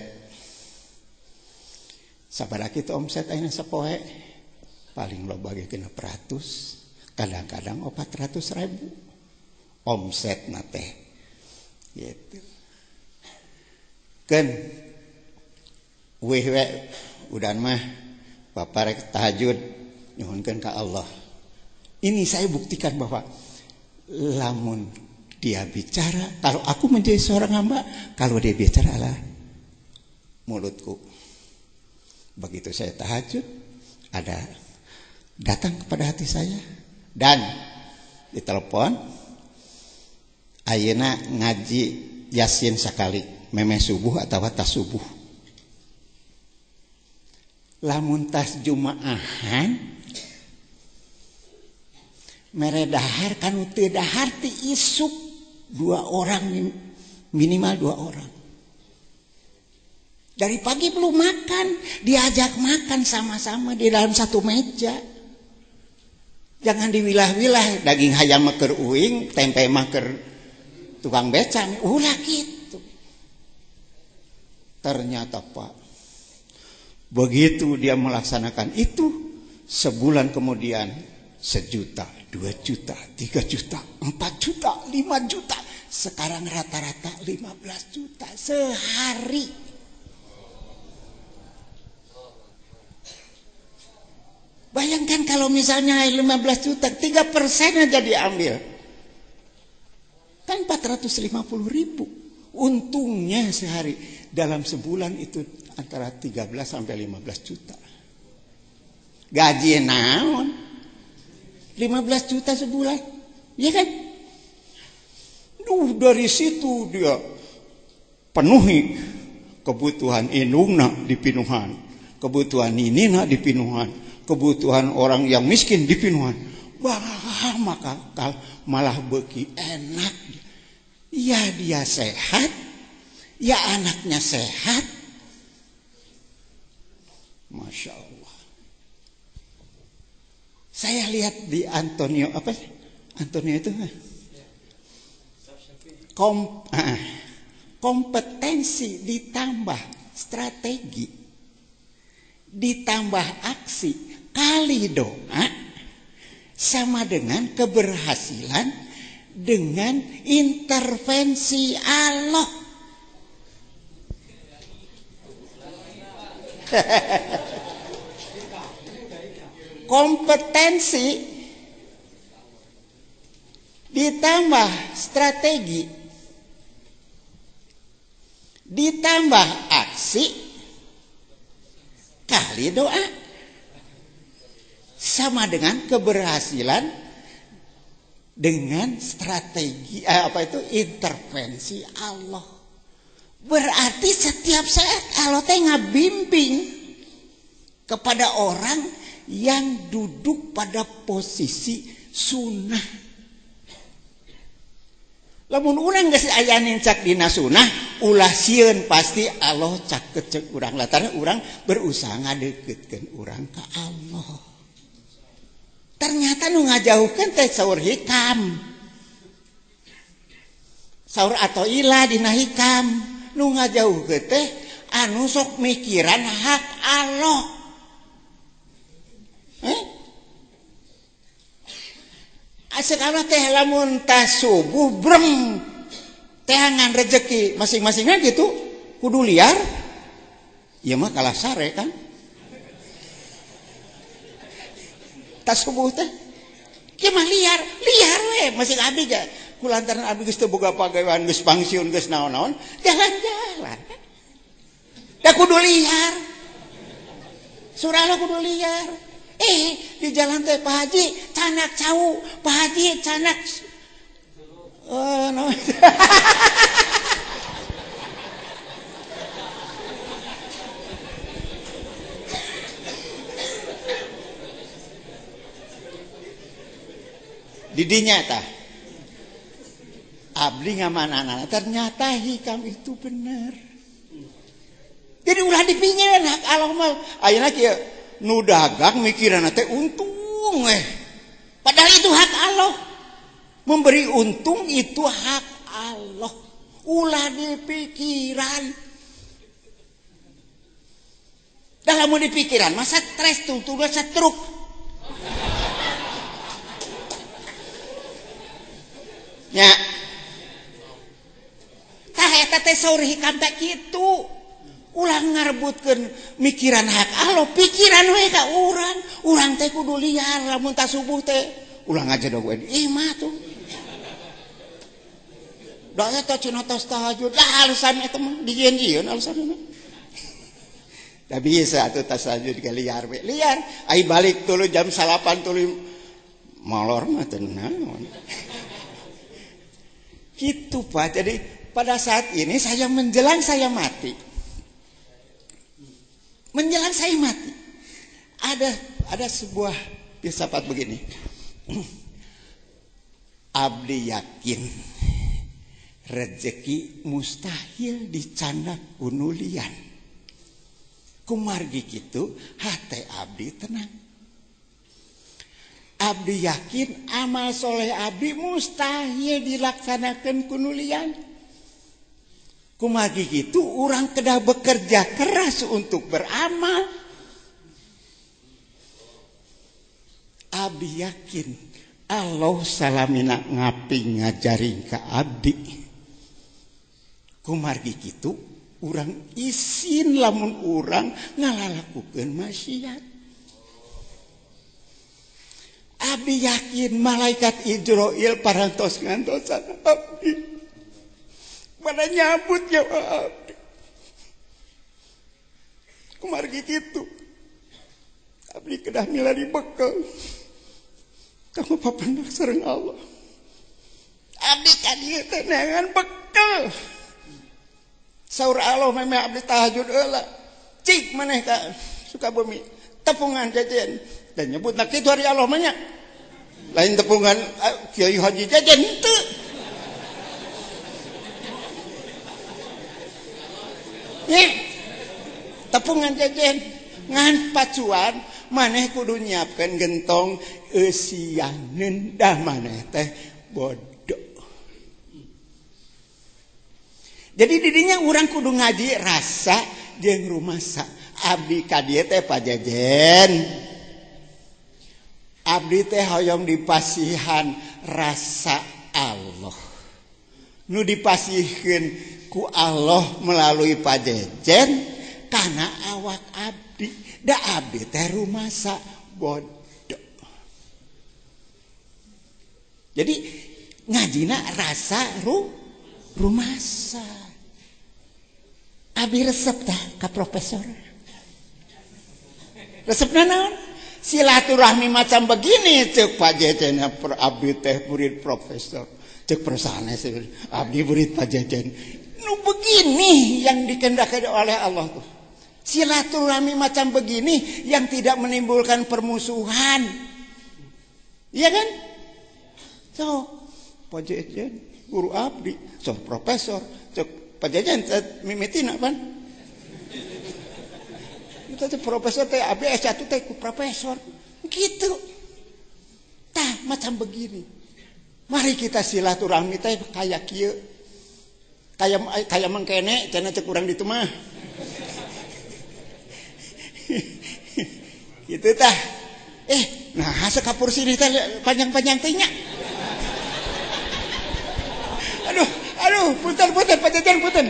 Sabaraha kitu omset ayeuna sapoe? Paling loba ge 600, kadang-kadang 400.000 omset na teh. Gitu. Keun weh udan mah Bapak rek tahajud nyuhunkeun ka Allah. Ini saya buktikan bahwa lamun dia bicara, kalau aku menjadi seorang hamba, kalau dia bicara adalah mulutku. Begitu saya tahajud, ada datang kepada hati saya dan ditelepon, ayeuna ngaji Yasin sakali, memeh subuh atau tas subuh. Lamun tas Jumaahan mere dahar kanu teu dahar ti isuk 2 orang, minimal 2 orang. Dari pagi belum makan, diajak makan sama-sama di dalam satu meja. Jangan diwilah-wilah, daging hayam mah keur uing, tempe mah keur tukang beca, ulah gitu. Ternyata Pak, begitu dia melaksanakan itu, sebulan kemudian 1 juta, 2 juta, 3 juta, 4 juta, 5 juta. Sekarang rata-rata 15 juta sehari. Bayangkan kalau misalnya 15 juta, 3% aja diambil. Kan 450.000. Untungnya sehari. Dalam sebulan itu antara 13 sampai 15 juta. Gaji naon? 15 juta sebulan. Iya kan? Dari situ dia penuhi kebutuhan indungna di Pinuhan, kebutuhan ninina di Pinuhan, kebutuhan orang yang miskin di Pinuhan. Wah, maka malah beki enak. Ya dia sehat, ya anaknya sehat. Masya Allah. Saya lihat di Antonio, apa sih? Antonio itu kompetensi ditambah strategi, ditambah aksi kali doa sama dengan keberhasilan dengan intervensi Allah. Kompetensi ditambah strategi ditambah aksi kali doa sama dengan keberhasilan dengan strategi intervensi Allah. Berarti setiap saat Allah teh ngabimbing kepada orang yang duduk pada posisi sunnah. Lamun urang geus ayanin cak dina sunnah, ulah sieun pasti Allah cak kecek urang. Lantaran urang berusaha ngadeukeutkeun urang ka Allah. Ternyata nu ngajauhkeun teh saur hikam. Saur atau ilah dina hikam nu ngajauhkeun teh anu sok mikiran hak Allah. Asekana teh lamun tas subuh breng teh ngan rezeki masing-masingna gitu kudu liar. Ieu mah kalah sare kan. Tas subuh teh kieu mah liar we masing abdi ga kulantaran abdi geus teu boga pagawean geus pangsiun geus naon-naon jalan-jalan. Da kudu liar. Surah kudu liar. Di jalan teh Pak Haji canak cau, Pak Haji canak no. Didinya tah abdi ngamanana ternyata hikam itu benar. Jadi ulah dipingin hak Allah mah ayeuna kieu nu dagang mikiranna teh untung padahal itu hak Allah. Memberi untung itu hak Allah. Ulah dipikiran. Dalam mau dipikiran masa stres tuh setruk. Ya. Tah eta teh saur hikam teh kitu. Ulah ngarebutkeun mikiran hak Allah, pikiran we ka urang. Urang teh kudu liar lamun tas subuh teh. Ulah ngajadog we imah tuh. Da eta cenah tos tahajud. Lah alasan eta mah dijieun-jieun alasanna. Da bisa atuh tas tahajud ka liar we. Liar ai balik tuluy jam 8 tuluy molor mah teu naon. Gitu Pak. Jadi pada saat ini saya menjelang saya mati. Menjelang saya mati. Ada sebuah filsafat begini. Abdi yakin rezeki mustahil dicandak unulian. Kumargi kitu hate abdi tenang. Abdi yakin amal soleh abdi mustahil dilaksanakan kunulian. Kumargi gitu orang kedah bekerja keras untuk beramal. Abdi yakin Allah salamina ngaping ngajaring ka abdi. Kumargi gitu orang isin lamun orang ngalalakukeun maksiat. Abdi yakin malaikat Ijroil parantos ngantosan abdi. Pada nyambut nyawa abdi. Kumargi gitu. Abdi kedah milari bekal. Kamu papandak sareng Allah. Abdi kadieu teh neangan bekal. Saur Allah memang abdi tahajud heula. Cik maneh ka Sukabumi. Tepungan jajan. Dan nyebut nak kitu hari Allah mah nya. Lain tepungan Kiai Haji jajan henteu. Tepungan jajan ngan pacuan maneh kudu nyiapkeun gentong eusianeun dah maneh teh bodoh. Jadi didinya urang kudu ngaji rasa jeung rumasa. Abdi ka dieu teh pajajen. Abdi teh hoyong dipasihan rasa Allah. Nu dipasihkeun ku Allah melalui pajejen karena awak abdi. Da abdi teh rumasa bodoh. Jadi ngajina rasa rumasa. Abdi resep tah ka profesor. Resepna naon? Silaturahmi macam begini cek pajejen abdi teh murid profesor. Cek persanes abdi murid pajejen. Nu begini yang dikehendaki oleh Allah tuh. Silaturahmi macam begini yang tidak menimbulkan permusuhan. Iya kan? So, pajejen guru abdi, so profesor, cek pajejen mimitina pan. Kita teh profesor teh abdi S1 teh ku profesor. Gitu. macam begini. Mari kita silaturahmi teh kayak kieu. Kayak mengkene cenah cek urang ditu mah. Gitu tah. Nah sekapur sini teh panjang-panjang teh nya. Aduh, punten Pak Jajan punten.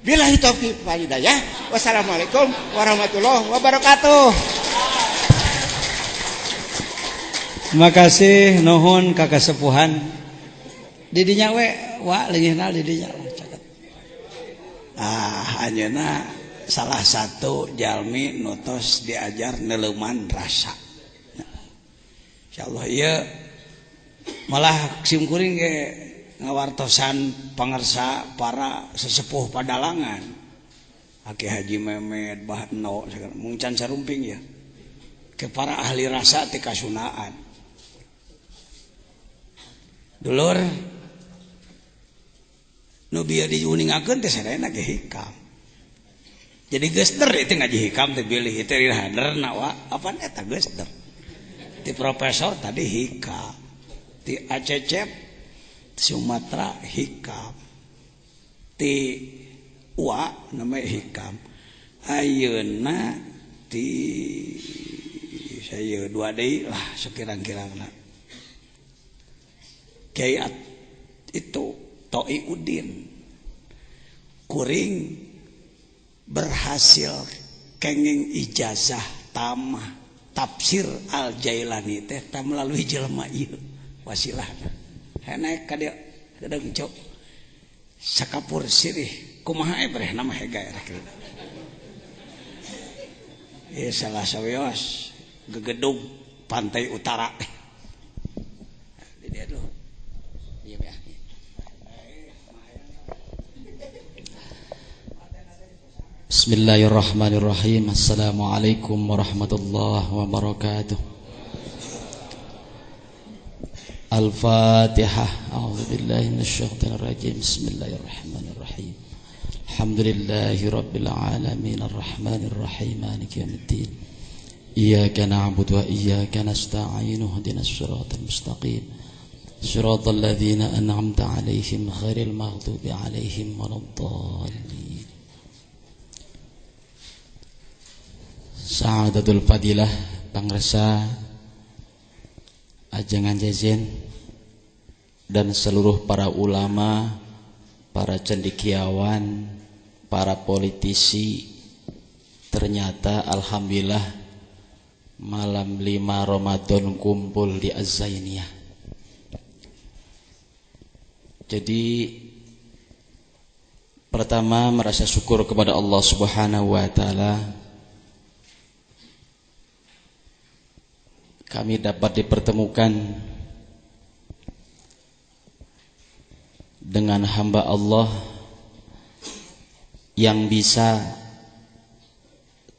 Billahi taufiq wal hidayah. Wassalamualaikum warahmatullahi wabarakatuh. Terima kasih nuhun ka kasepuhan. Didinya we wa leungeunna didinya caket. Anjeunna salah satu jalmi nutos diajar neleuman rasa. Insyaallah ieu malah simkuring ge ngawartosan pangarsa para sesepuh Padalangan. Aki Haji Memet, Bah Eno, mung can sarumping ya. Ke para ahli rasa ti kasunaan. Dulur nu bieu diuningakeun teh sadayana ge hikam. Jadi gester itu ngaji hikam teh bilih itu haderna wa apaan eta gester. Ti profesor tadi hikam. Ti Acecep Sumatera hikam. Ti Wa namanya hikam. Ayeuna ti saya dua deui lah sekirang-kirangna. Kiai itu Toi Udin kuring berhasil kenging ijazah tamah tafsir Al-Jailani teh melalui jelema ieu wasilahna. Naik ka dieu kedeung cok sakapur sirih kumaha breh nama hega rek. Salah saweos gegedung pantai utara. Di dia dulu. Bismillahirrahmanirrahim. Assalamualaikum warahmatullahi wabarakatuh. Al-Fatihah. A'udzubillahi minasyaitonir rajim. Bismillahirrahmanirrahim. Alhamdulillahi rabbil alamin arrahmanir rahim maliki yaumiddin. Iyyaka na'budu wa iyyaka nasta'in ihdinas siratal mustaqim. Siratal ladzina an'amta 'alaihim ghairil maghdubi 'alaihim waladdallin. Sa'adatul Fadilah Pangresa Ajengan Jejen dan seluruh para ulama, para cendekiawan, para politisi. Ternyata alhamdulillah malam 5 Ramadan kumpul di Az-Zainiyah. Jadi pertama merasa syukur kepada Allah Subhanahu wa taala kami dapat dipertemukan dengan hamba Allah yang bisa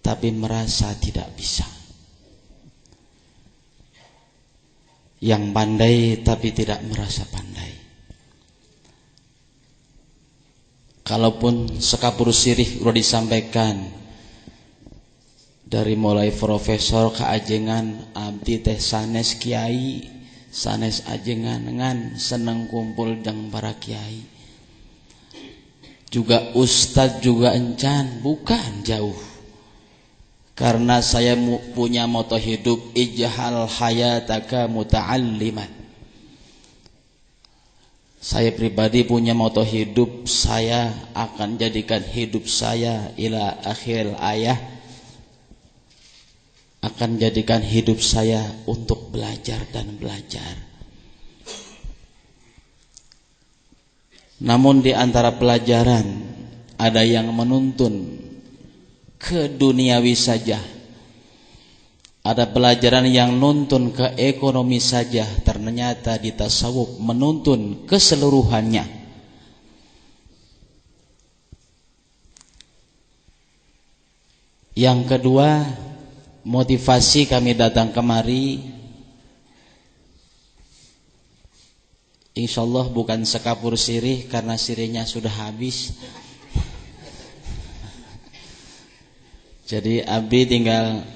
tapi merasa tidak bisa, yang pandai tapi tidak merasa pandai. Kalaupun sekapur sirih sudah disampaikan, dari mulai profesor ke ajengan abdi teh sanes kiai, sanes ajengan ngan seneng kumpul jeung para kiai. Juga ustadz juga encan, bukan jauh. Karena saya punya moto hidup ijhal hayataka muta'alliman. Saya pribadi punya moto hidup, saya akan jadikan hidup saya ila akhir ayah, akan jadikan hidup saya untuk belajar dan belajar. Namun di antara pelajaran ada yang menuntun ke duniawi saja, ada pelajaran yang nuntun ke ekonomi saja. Ternyata di tasawuf menuntun keseluruhannya. Yang kedua, motivasi kami datang kemari insyaallah bukan sekapur sirih, karena sirihnya sudah habis. Jadi abdi tinggal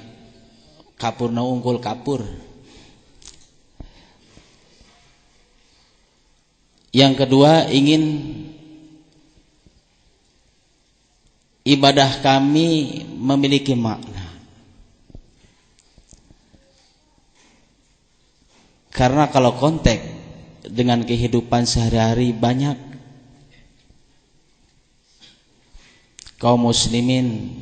kapurna unggul kapur. Yang kedua, ingin ibadah kami memiliki makna. Karena kalau konteks dengan kehidupan sehari-hari, banyak kaum muslimin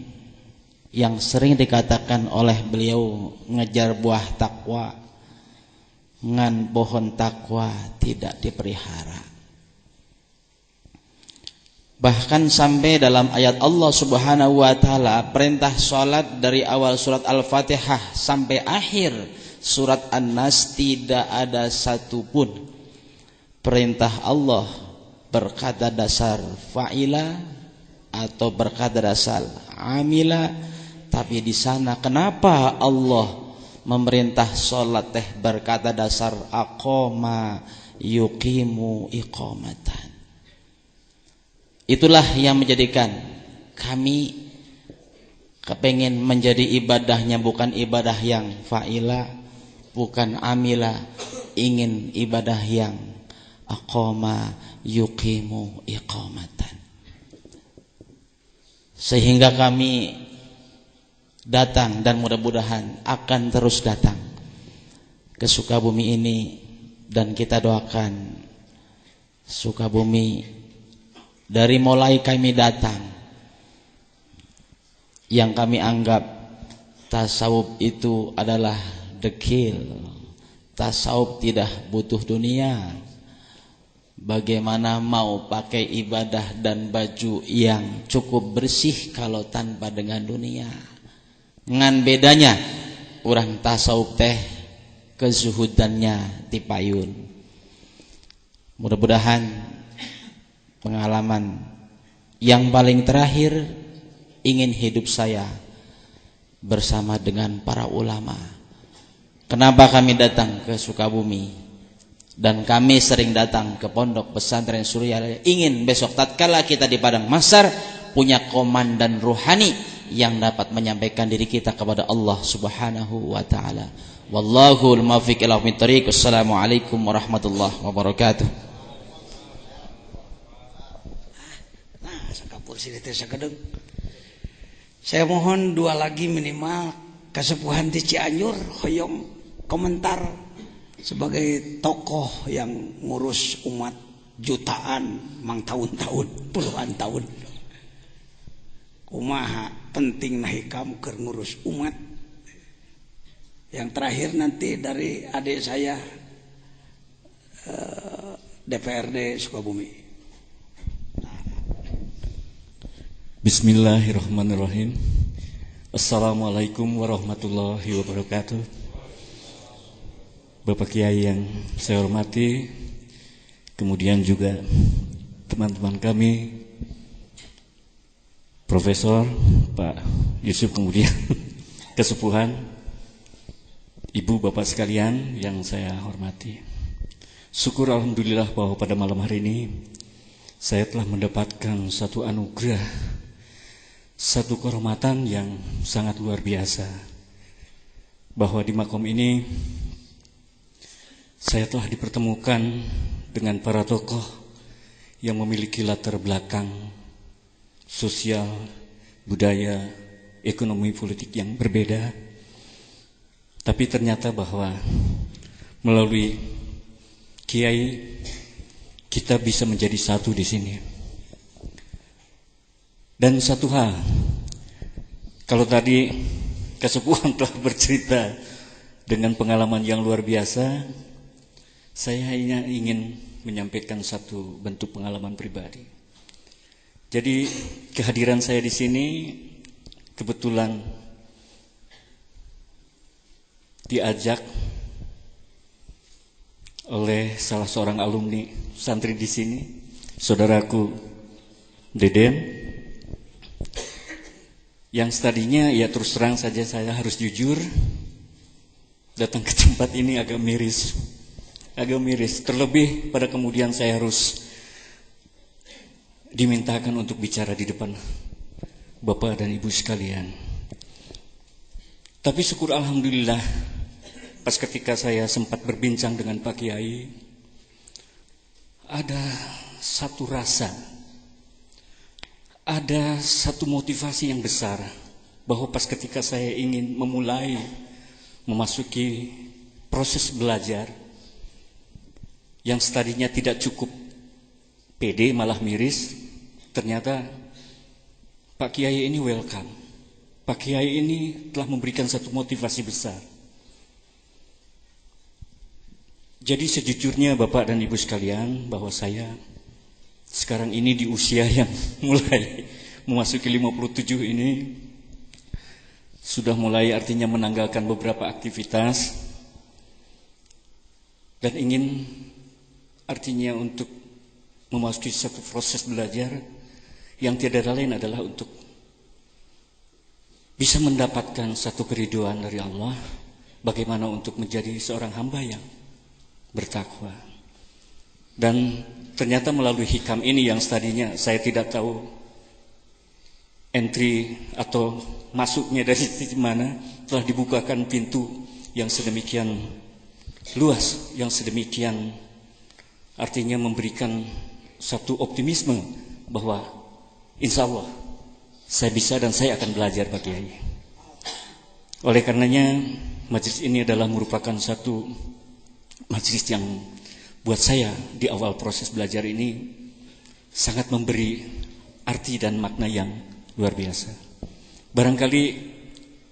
yang sering dikatakan oleh beliau ngejar buah takwa, ngan pohon takwa tidak dipelihara. Bahkan sampai dalam ayat Allah Subhanahu wa taala, perintah salat dari awal surat Al-Fatihah sampai akhir surat An-Nas tidak ada satupun perintah Allah berkata dasar fa'ila atau berkata dasar amila. Tapi di sana kenapa Allah memerintah salat teh berkata dasar aqama yuqimu iqamatan? Itulah yang menjadikan kami kepengen menjadi ibadahnya bukan ibadah yang fa'ila, bukan amila, ingin ibadah yang aqama yuqimu iqamatan. Sehingga kami datang dan mudah-mudahan akan terus datang ke Sukabumi ini, dan kita doakan Sukabumi dari mulai kami datang yang kami anggap tasawuf itu adalah dekil, tasawuf tidak butuh dunia. Bagaimana mau pakai ibadah dan baju yang cukup bersih kalau tanpa dengan dunia? Ngan bedanya orang tasawuf teh kezuhudannya tipayun. Mudah-mudahan pengalaman yang paling terakhir ingin hidup saya bersama dengan para ulama. Kenapa kami datang ke Sukabumi dan kami sering datang ke Pondok Pesantren Surya? Ingin besok tatkala kita di padang mahsyar punya komandan ruhani yang dapat menyampaikan diri kita kepada Allah Subhanahu wa taala. Wallahul muwaffiq ila aqwamit thoriq. Wassalamualaikum warahmatullahi wabarakatuh. Saya mohon dua lagi minimal Kasepuhan di Cianjur hoyong komentar sebagai tokoh yang ngurus umat jutaan mang tahun-tahun, puluhan tahun. Kumaha penting nahikam keur ngurus umat. Yang terakhir nanti dari adik saya DPRD Sukabumi. Bismillahirrahmanirrahim. Assalamualaikum warahmatullahi wabarakatuh. Bapak Kiai yang saya hormati, kemudian juga teman-teman kami, Profesor Pak Yusuf, kemudian kesepuhan, Ibu Bapak sekalian yang saya hormati. Syukur alhamdulillah bahwa pada malam hari ini saya telah mendapatkan satu anugerah, satu kehormatan yang sangat luar biasa, bahwa di makom ini saya telah dipertemukan dengan para tokoh yang memiliki latar belakang sosial, budaya, ekonomi, politik yang berbeda. Tapi ternyata bahwa melalui Kiai kita bisa menjadi satu di sini. Dan satu hal, kalau tadi Kasepuhan telah bercerita dengan pengalaman yang luar biasa, saya hanya ingin menyampaikan satu bentuk pengalaman pribadi. Jadi kehadiran saya di sini kebetulan diajak oleh salah seorang alumni santri di sini, saudaraku Deden, yang tadinya ya terus terang saja saya harus jujur, datang ke tempat ini agak miris, terlebih pada kemudian saya harus dimintakan untuk bicara di depan Bapak dan Ibu sekalian. Tapi syukur alhamdulillah, pas ketika saya sempat berbincang dengan Pak Kiai, ada satu rasa, ada satu motivasi yang besar, bahwa pas ketika saya ingin memulai memasuki proses belajar yang tadinya tidak cukup pede, malah miris, ternyata Pak Kiai ini welcome. Pak Kiai ini telah memberikan satu motivasi besar. Jadi sejujurnya Bapak dan Ibu sekalian, bahwa saya sekarang ini di usia yang mulai memasuki 57 ini, sudah mulai artinya menanggalkan beberapa aktivitas, dan ingin artinya untuk memasuki satu proses belajar yang tiada lain adalah untuk bisa mendapatkan satu keridhaan dari Allah, bagaimana untuk menjadi seorang hamba yang bertakwa. Dan ternyata melalui hikam ini yang tadinya saya tidak tahu entry atau masuknya dari mana, telah dibukakan pintu yang sedemikian luas, yang sedemikian artinya memberikan satu optimisme bahwa insya Allah saya bisa dan saya akan belajar Pak Kiai. Oleh karenanya majelis ini adalah merupakan satu majelis yang buat saya di awal proses belajar ini sangat memberi arti dan makna yang luar biasa. Barangkali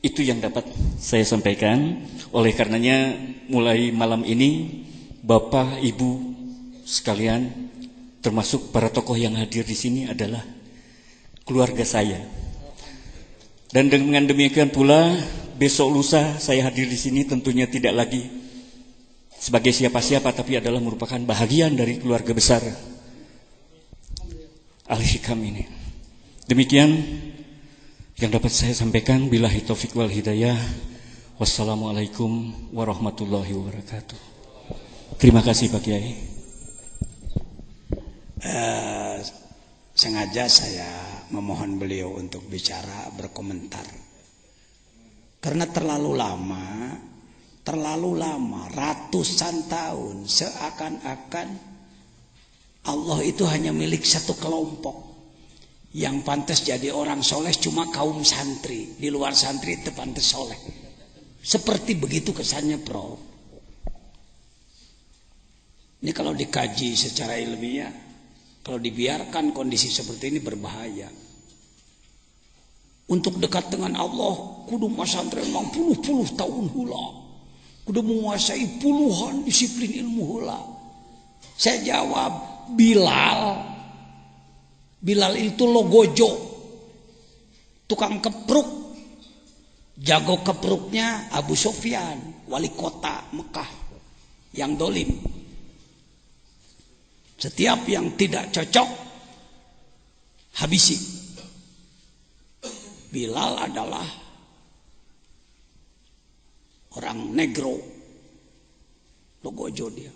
itu yang dapat saya sampaikan. Oleh karenanya mulai malam ini Bapak Ibu sekalian, termasuk para tokoh yang hadir di sini adalah keluarga saya. Dan dengan demikian pula besok lusa saya hadir di sini tentunya tidak lagi sebagai siapa-siapa, tapi adalah merupakan bahagian dari keluarga besar Al-Hikam ini. Demikian yang dapat saya sampaikan. Billahi taufiq wal hidayah. Wassalamualaikum warahmatullahi wabarakatuh. Terima kasih Pak Kiai. Sengaja saya memohon beliau untuk bicara, berkomentar, karena terlalu lama, ratusan tahun, seakan-akan Allah itu hanya milik satu kelompok. Yang pantas jadi orang soleh cuma kaum santri, di luar santri itu pantas soleh. Seperti begitu kesannya, Prof. Ini kalau dikaji secara ilmiah, kalau dibiarkan kondisi seperti ini berbahaya. Untuk dekat dengan Allah, kudu masantren mang puluh tahun hula, kudu menguasai puluhan disiplin ilmu hula. Saya jawab, Bilal itu logojo, tukang kepruk, jago kepruknya Abu Sufyan, wali kota Mekah yang dolim. Setiap yang tidak cocok habisi. Bilal adalah orang negro, logojo dia.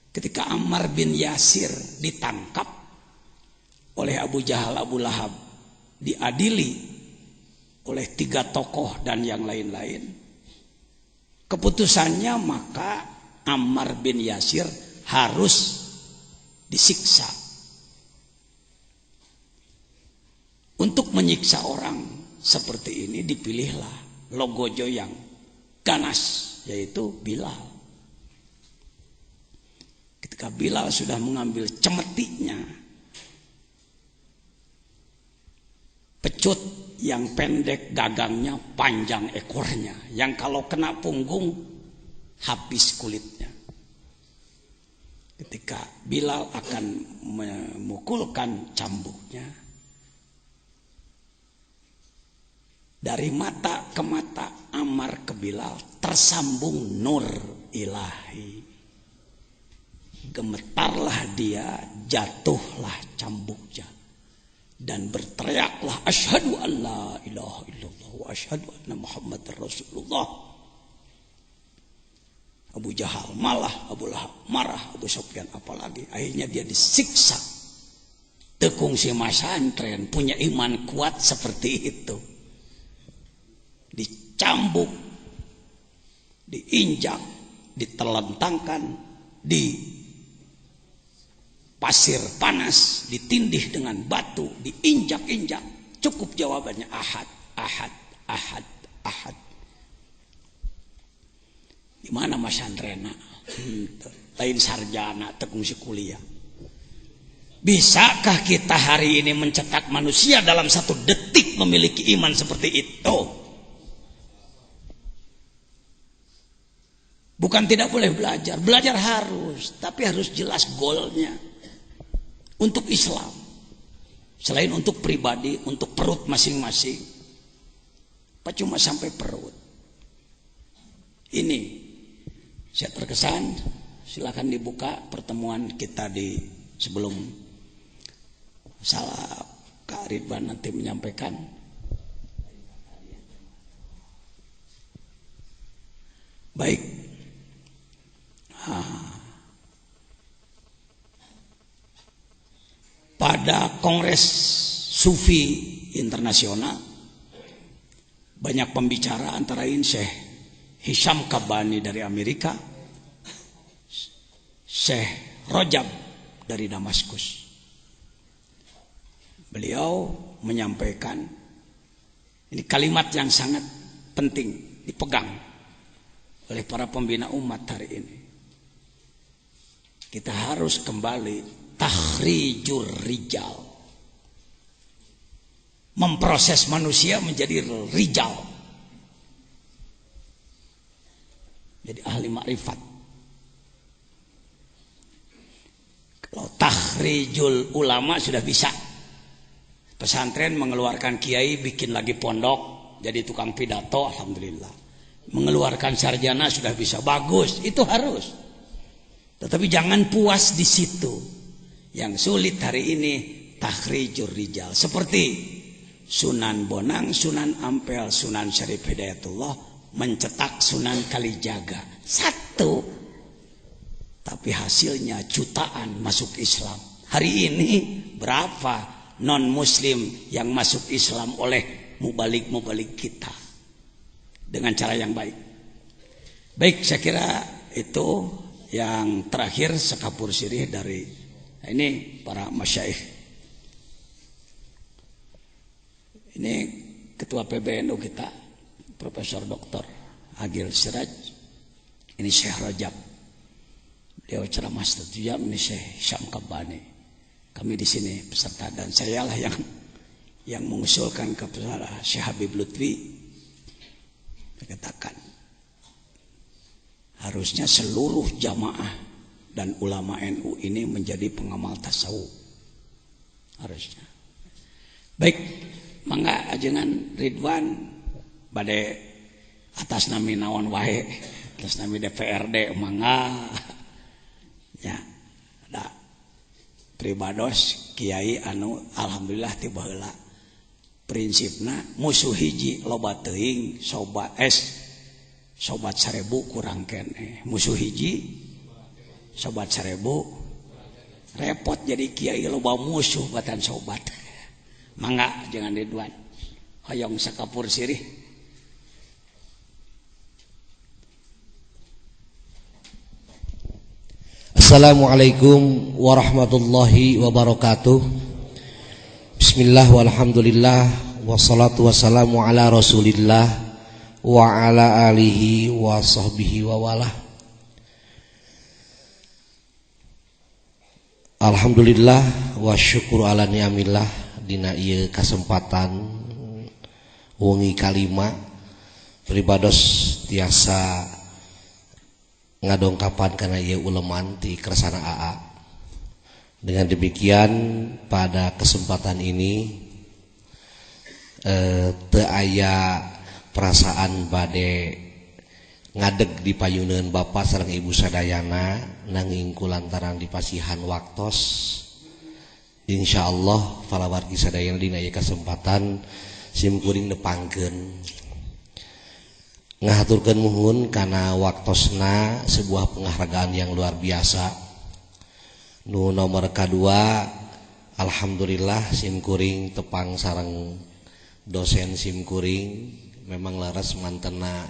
Ketika Ammar bin Yasir ditangkap oleh Abu Jahal, Abu Lahab, diadili oleh 3 tokoh dan yang lain-lain, keputusannya maka Ammar bin Yasir harus disiksa. Untuk menyiksa orang seperti ini dipilihlah logojo yang ganas, yaitu Bilal. Ketika Bilal sudah mengambil cemetinya, pecut yang pendek gagangnya, panjang ekornya, yang kalau kena punggung habis kulitnya. Ketika Bilal akan memukulkan cambuknya, dari mata ke mata Ammar ke Bilal tersambung nur ilahi. Gemetarlah dia, jatuhlah cambuknya, dan berteriaklah, asyhadu an la ilaha illallah wa asyhadu anna Muhammadar Rasulullah. Abu Jahal malah, Abu Lahab marah, Abu Sufyan apalagi. Akhirnya dia disiksa. Tekung si masantren punya iman kuat seperti itu, dicambuk, diinjak, ditelentangkan, pasir panas, ditindih dengan batu, diinjak-injak, cukup jawabannya ahad, ahad, ahad, ahad. Di mana Mas Andrena? Lain sarjana, tekungsi kuliah. Bisakah kita hari ini mencetak manusia dalam 1 detik memiliki iman seperti itu? Bukan tidak boleh belajar, belajar harus, tapi harus jelas goalnya untuk Islam. Selain untuk pribadi, untuk perut masing-masing. Apa cuma sampai perut? Ini saya terkesan. Silakan dibuka pertemuan kita di sebelum salah Kak Ridwan nanti menyampaikan. Baik. Pada Kongres Sufi Internasional banyak pembicara, antara lain Syekh Hisham Kabani dari Amerika, Syekh Rojab dari Damaskus. Beliau menyampaikan, ini kalimat yang sangat penting dipegang oleh para pembina umat hari ini. Kita harus kembali takhrijur rijal, memproses manusia menjadi rijal, jadi ahli makrifat. Kalau takhrijul ulama sudah bisa, pesantren mengeluarkan kiai, bikin lagi pondok, jadi tukang pidato, alhamdulillah. Mengeluarkan sarjana sudah bisa, bagus, itu harus. Tetapi jangan puas di situ. Yang sulit hari ini takhrijur rijal, seperti Sunan Bonang, Sunan Ampel, Sunan Syarif Hidayatullah mencetak Sunan Kalijaga 1, tapi hasilnya jutaan masuk Islam. Hari ini berapa non muslim yang masuk Islam oleh mubalik-mubalik kita dengan cara yang baik. Baik, saya kira itu yang terakhir sekapur sirih dari ini para masyaikh. Ini ketua PBNU kita, Profesor Dr. Agil Siraj. Ini Syekh Rajab. Beliau ceramah 1 jam. Ini Syekh Hisham Kabani. Kami di sini peserta, dan saya lah yang mengusulkan kepada Syekh Habib Lutfi. Katakan harusnya seluruh jamaah dan ulama NU ini menjadi pengamal tasawuf. Harusnya. Baik, mangga ajengan Ridwan bade atas nami naon wae, atas nami DPRD mangga. Ya. Da pribados kiai anu alhamdulillah tiba heula. Prinsipna musuh hiji loba teuing, sobat 1000 kurang kene. Musuh hiji sobat 1000 repot, jadi kiai loba musuh batan sobat. Mangga jangan Ridwan hoyong sakapur sirih. Assalamualaikum warahmatullahi wabarakatuh. Bismillah walhamdulillah wassalatu wassalamu ala rasulillah wa ala alihi wa sahbihi wa walah. Alhamdulillah wa syukur ala ni'amillah dina ieu kasempatan wengi kalima pribados tiasa ngadongkapan kana ieu uleman ti Kersana AA. Dengan demikian pada kesempatan ini teu aya perasaan bade ngadeg di payuneun Bapak sareng Ibu sadayana, nanging kulantaran dipasihan waktos insyaallah falawargi sadayana dina ieu kesempatan simkuring nepangkeun ngahaturkeun muhun kana waktosna sebuah penghargaan yang luar biasa. Nu nomor kedua, alhamdulillah simkuring tepang sareng dosen simkuring memang laras mantena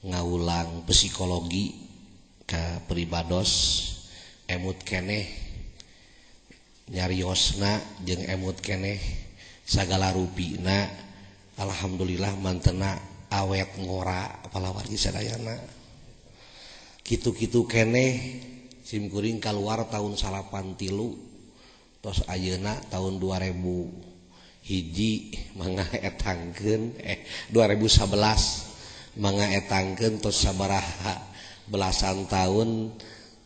ngaulang psikologi ka pribados emut keneh nyariosna jeung emut keneh sagala rupina alhamdulillah mantena awet ngora palawargi sadayana kitu-kitu keneh simkuring keluar tahun 83 tos ayeuna tahun 2000 hiji mangga etangkeun 2011 mangga etangkeun tos sabaraha belasan tahun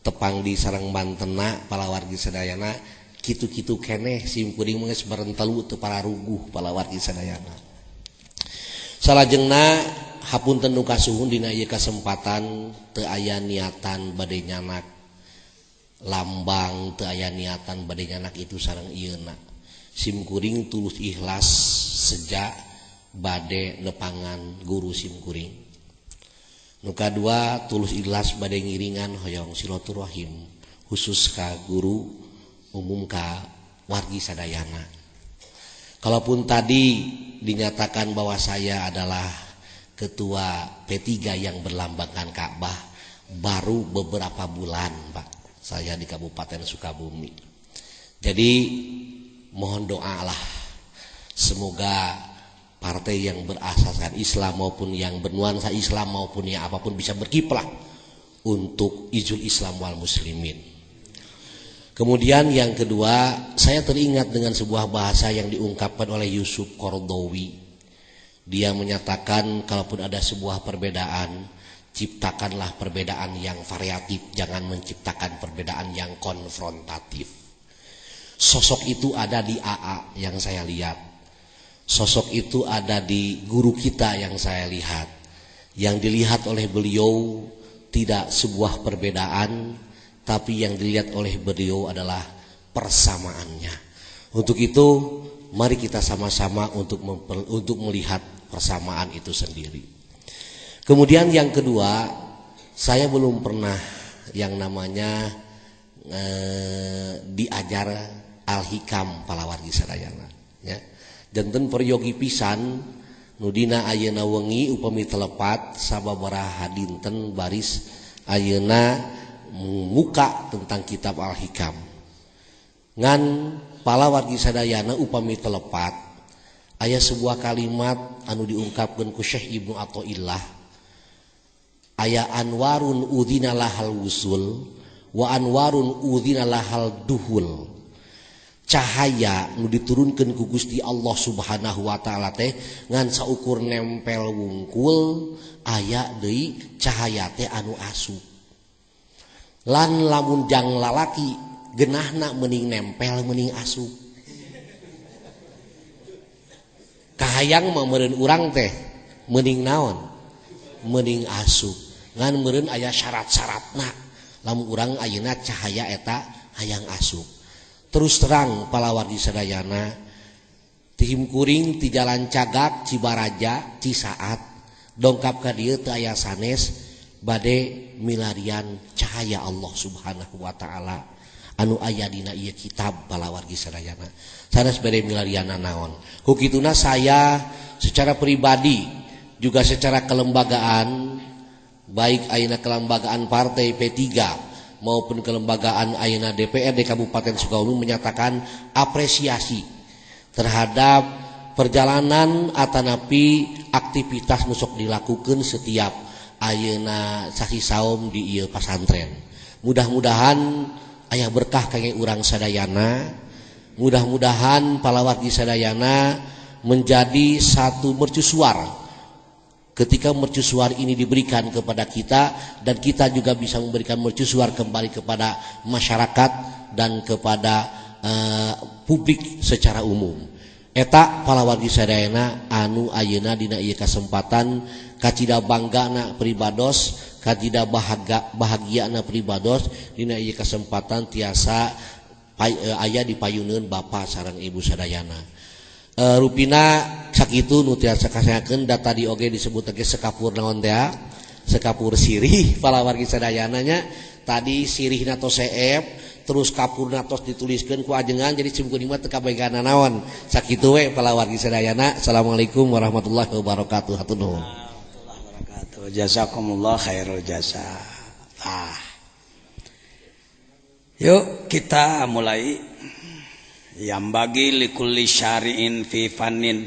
tepang di sareng Bantena palawargi sadayana kitu-kitu keneh simkuring geus barentelu teu pararuguh palawargi sadayana. Salajengna hapunten nu kasuhun dina ieu kasempatan teu aya niatan bade nyanak lambang, teu aya niatan bade nyanak itu sareng ieuna. Simkuring tulus ikhlas sejak bade nepangan guru simkuring. Nu kadua tulus ikhlas bade ngiringan hoyong silaturahim khusus ka guru umum ka wargi sadayana. Kalaupun tadi dinyatakan bahwa saya adalah ketua P3 yang berlambangkan Ka'bah baru beberapa bulan Pak saya di Kabupaten Sukabumi. Jadi mohon doa lah semoga partai yang berasaskan Islam maupun yang bernuansa Islam maupun yang apapun bisa berkiprah untuk izul Islam wal muslimin. Kemudian yang kedua, saya teringat dengan sebuah bahasa yang diungkapkan oleh Yusuf Qaradawi. Dia menyatakan kalaupun ada sebuah perbedaan, ciptakanlah perbedaan yang variatif, jangan menciptakan perbedaan yang konfrontatif. Sosok itu ada di AA yang saya lihat. Sosok itu ada di guru kita yang saya lihat. Yang dilihat oleh beliau tidak sebuah perbedaan, tapi yang dilihat oleh beliau adalah persamaannya. Untuk itu mari kita sama-sama untuk melihat persamaan itu sendiri. Kemudian yang kedua, saya belum pernah yang namanya diajar al-hikam palawargi sadayana ya. Janten peryogi pisan nudina ayeuna wengi upami telepat sababaraha dinten baris ayeuna muka tentang kitab al-hikam ngan palawargi sadayana upami telepat aya sebuah kalimat anu diungkapkeun ku Syekh Ibnu Athaillah aya anwarun udzina lahal wusul wa anwarun udzina lahal duhul. Cahaya nu diturunkeun ku Gusti Allah Subhanahu wa taala teh ngan saukur nempel wungkul aya deui cahaya teh anu asup. Lan lamun jang lalaki geunahna meuning nempel meuning asup. Kahayang mah meureun urang teh meuning naon? Meuning asup. Ngan meureun aya syarat-syaratna. Lamun urang ayeuna cahaya eta hayang asup. Terus terang palawargi sadayana tim kuring ti jalan Cagak Cibaraja Cisaat dongkap ka dieu teu aya sanes bade milarian cahaya Allah Subhanahu wa taala anu aya dina ieu kitab palawargi sadayana sanes bade milarian naon ku kituna saya secara pribadi juga secara kelembagaan baik ayeuna kelembagaan partai P3 maupun kelembagaan ayeuna DPRD Kabupaten Sukabumi menyatakan apresiasi terhadap perjalanan atanapi aktivitas nu sok dilakukeun setiap ayeuna sasi saum di ieu pasantren. Mudah-mudahan aya berkah kangge urang sadayana. Mudah-mudahan palawargi sadayana menjadi satu mercusuar. Ketika mercusuar ini diberikan kepada kita dan kita juga bisa memberikan mercusuar kembali kepada masyarakat dan kepada publik secara umum. Eta palawargi sadayana anu ayeuna dina ieu kasempatan kacida banggana pribados, kacida bahagiana pribados dina ieu kasempatan tiasa aya di payuneun Bapa sareng Ibu sadayana. Rupina sakitu nu tiasa kasayakeun da tadi oge disebut ge sekapur naon teh sekapur sirih palawargi sadayana nya tadi sirihna tos seep terus kapurna tos dituliskeun ku ajengan jadi simkuring mah teu kabegana naon sakitu we palawargi sadayana. Assalamualaikum warahmatullahi wabarakatuh. Hatur nuhun. Warahmatullahi wabarakatuh. Jazakumullah khairul jasa. Yuk kita mulai yang bagi likulli syari'in fi fannin